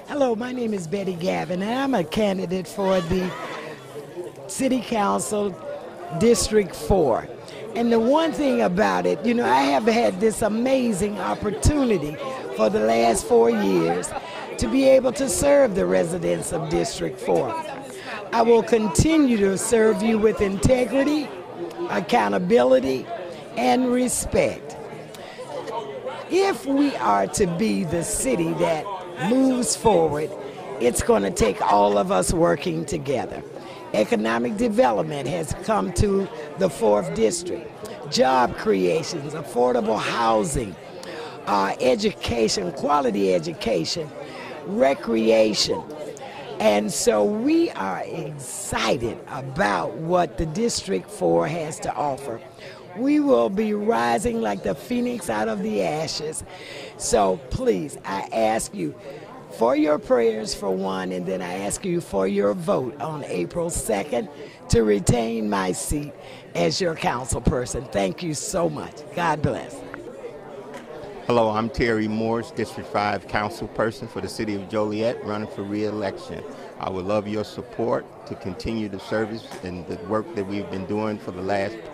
Hello, my name is Battye Gavin, and I'm a candidate for the City Council District 4. And the one thing about it, you know, I have had this amazing opportunity for the last 4 years to be able to serve the residents of District 4. I will continue to serve you with integrity, accountability, and respect. If we are to be the city that moves forward, it's going to take all of us working together. Economic development has come to the 4th District. Job creations, affordable housing, education, quality education, recreation. And so we are excited about what the District 4 has to offer. We will be rising like the phoenix out of the ashes. So please, I ask you for your prayers for one, and then I ask you for your vote on April 2nd to retain my seat as your council person. Thank you so much. God bless. Hello, I'm Terry Morris, District 5 council person for the city of Joliet, running for re-election. I would love your support to continue the service and the work that we've been doing for the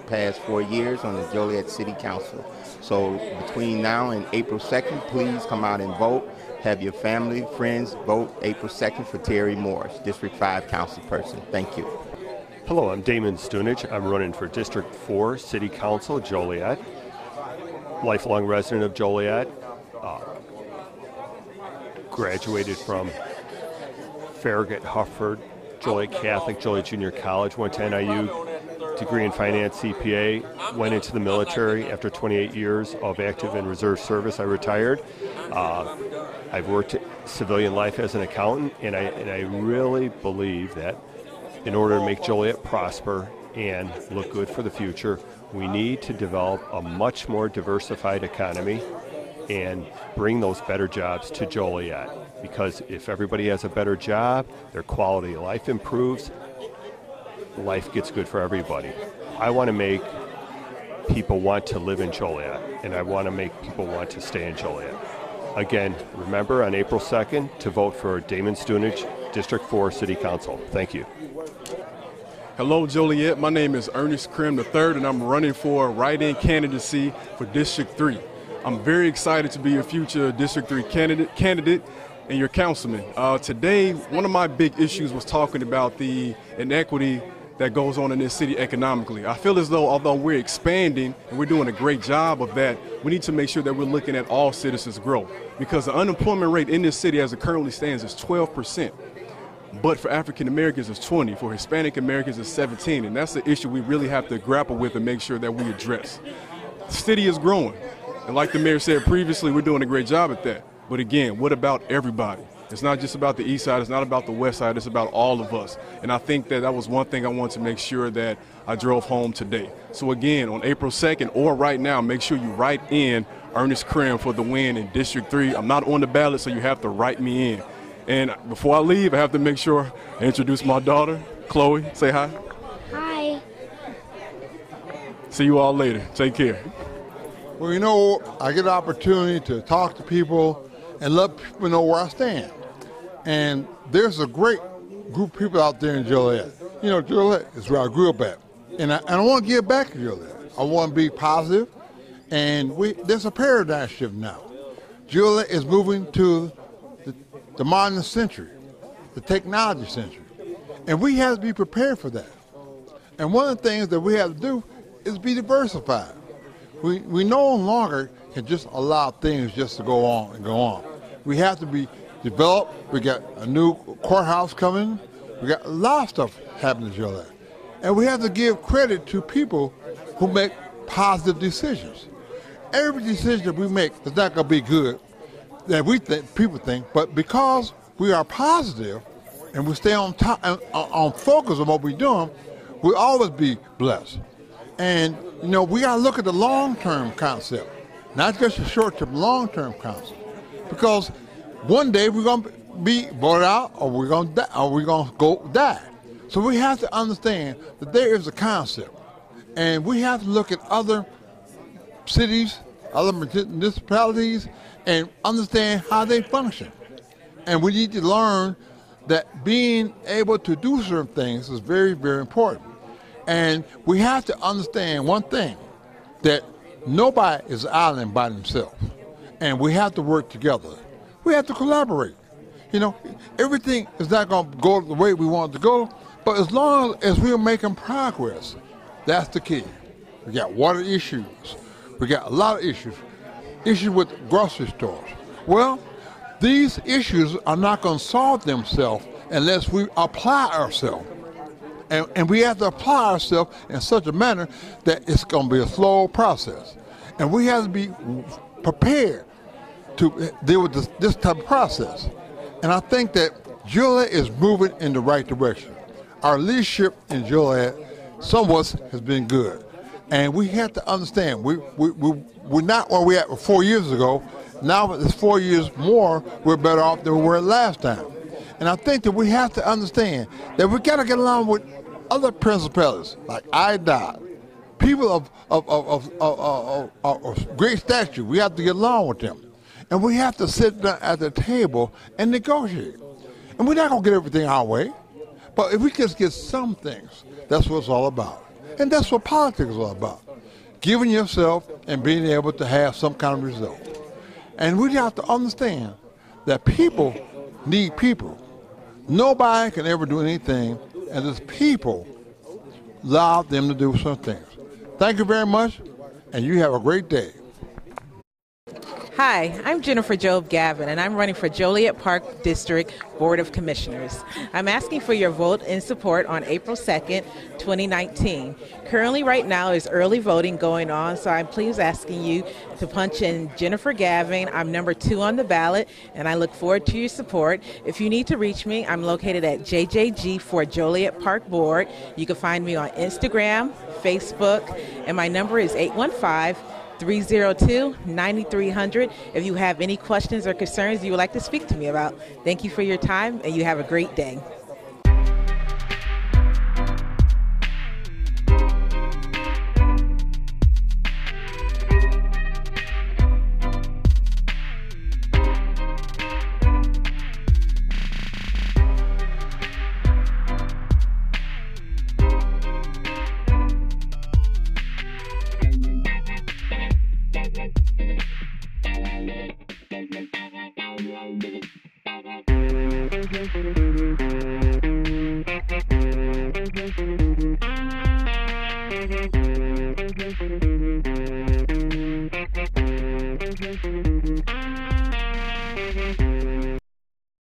past 4 years on the Joliet City Council. So between now and April 2nd, please come out and vote. Have your family, friends vote April 2nd for Terry Morris, District 5 council person. Thank you. Hello, I'm Damon Stunich. I'm running for District 4 City Council, Joliet. Lifelong resident of Joliet, graduated from Farragut, Hufford, Joliet Catholic, Joliet Junior College, went to NIU, degree in finance, CPA, went into the military. After 28 years of active and reserve service, I retired. I've worked civilian life as an accountant, and I really believe that in order to make Joliet prosper and look good for the future, we need to develop a much more diversified economy and bring those better jobs to Joliet. Because if everybody has a better job, their quality of life improves, life gets good for everybody. I want to make people want to live in Joliet, and I want to make people want to stay in Joliet. Again, remember on April 2nd to vote for Damon Stunich, District 4 City Council. Thank you. Hello, Joliet. My name is Ernest Krim III, and I'm running for write-in candidacy for District 3. I'm very excited to be a future District 3 candidate and your councilman. Today, one of my big issues was talking about the inequity that goes on in this city economically. I feel as though although we're expanding and we're doing a great job of that, we need to make sure that we're looking at all citizens grow, because the unemployment rate in this city as it currently stands is 12%. But for African Americans it's 20, for Hispanic Americans it's 17, and that's the issue we really have to grapple with and make sure that we address. The city is growing, and like the mayor said previously, we're doing a great job at that. But again, what about everybody? It's not just about the east side, it's not about the west side, it's about all of us. And I think that was one thing I wanted to make sure that I drove home today. So again, on April 2nd or right now, make sure you write in Ernest Krim for the win in District 3. I'm not on the ballot, so you have to write me in. And before I leave, I have to make sure I introduce my daughter, Chloe. Say hi. Hi. See you all later. Take care. Well, you know, I get an opportunity to talk to people and let people know where I stand. And there's a great group of people out there in Joliet. You know, Joliet is where I grew up at. And I want to give back to Joliet. I want to be positive. And there's a paradigm shift now. Joliet is moving to the modern century, the technology century. And we have to be prepared for that. And one of the things that we have to do is be diversified. We no longer can just allow things just to go on and go on. We have to be developed. We got a new courthouse coming. We got a lot of stuff happening in Joliet. And we have to give credit to people who make positive decisions. Every decision that we make is not going to be good, that we think, people think, but because we are positive and we stay on top, on focus on what we're doing, we'll always be blessed. And, you know, we got to look at the long-term concept, not just the short-term, long-term concept. Because one day we're going to be voted out or we're going to die, or we're going to go die. So we have to understand that there is a concept. And we have to look at other cities, other municipalities, and understand how they function. And we need to learn that being able to do certain things is very, very important. And we have to understand one thing, that nobody is an island by themselves. And we have to work together. We have to collaborate. You know, everything is not going to go the way we want it to go, but as long as we're making progress, that's the key. We got water issues. We got a lot of issues. Issues with grocery stores. Well, these issues are not going to solve themselves unless we apply ourselves. And we have to apply ourselves in such a manner that it's going to be a slow process. And we have to be prepared to deal with this type of process. And I think that Joliet is moving in the right direction. Our leadership in Joliet somewhat has been good. And we have to understand, we're not where we were 4 years ago. Now it's 4 years more, we're better off than we were last time. And I think that we have to understand that we got to get along with other principalities, like IDOT, people of great stature. We have to get along with them. And we have to sit down at the table and negotiate. And we're not going to get everything our way, but if we just get some things, that's what it's all about. And that's what politics is all about, giving yourself and being able to have some kind of result. And we have to understand that people need people. Nobody can ever do anything unless people allow them to do some things. Thank you very much, and you have a great day. Hi, I'm Jennifer Job Gavin, and I'm running for Joliet Park District Board of Commissioners. I'm asking for your vote and support on April 2nd, 2019. Currently, right now, is early voting going on, so I'm please asking you to punch in Jennifer Gavin. I'm number 2 on the ballot, and I look forward to your support. If you need to reach me, I'm located at JJG for Joliet Park Board. You can find me on Instagram, Facebook, and my number is 815-302-9300 if you have any questions or concerns you would like to speak to me about. Thank you for your time, and you have a great day.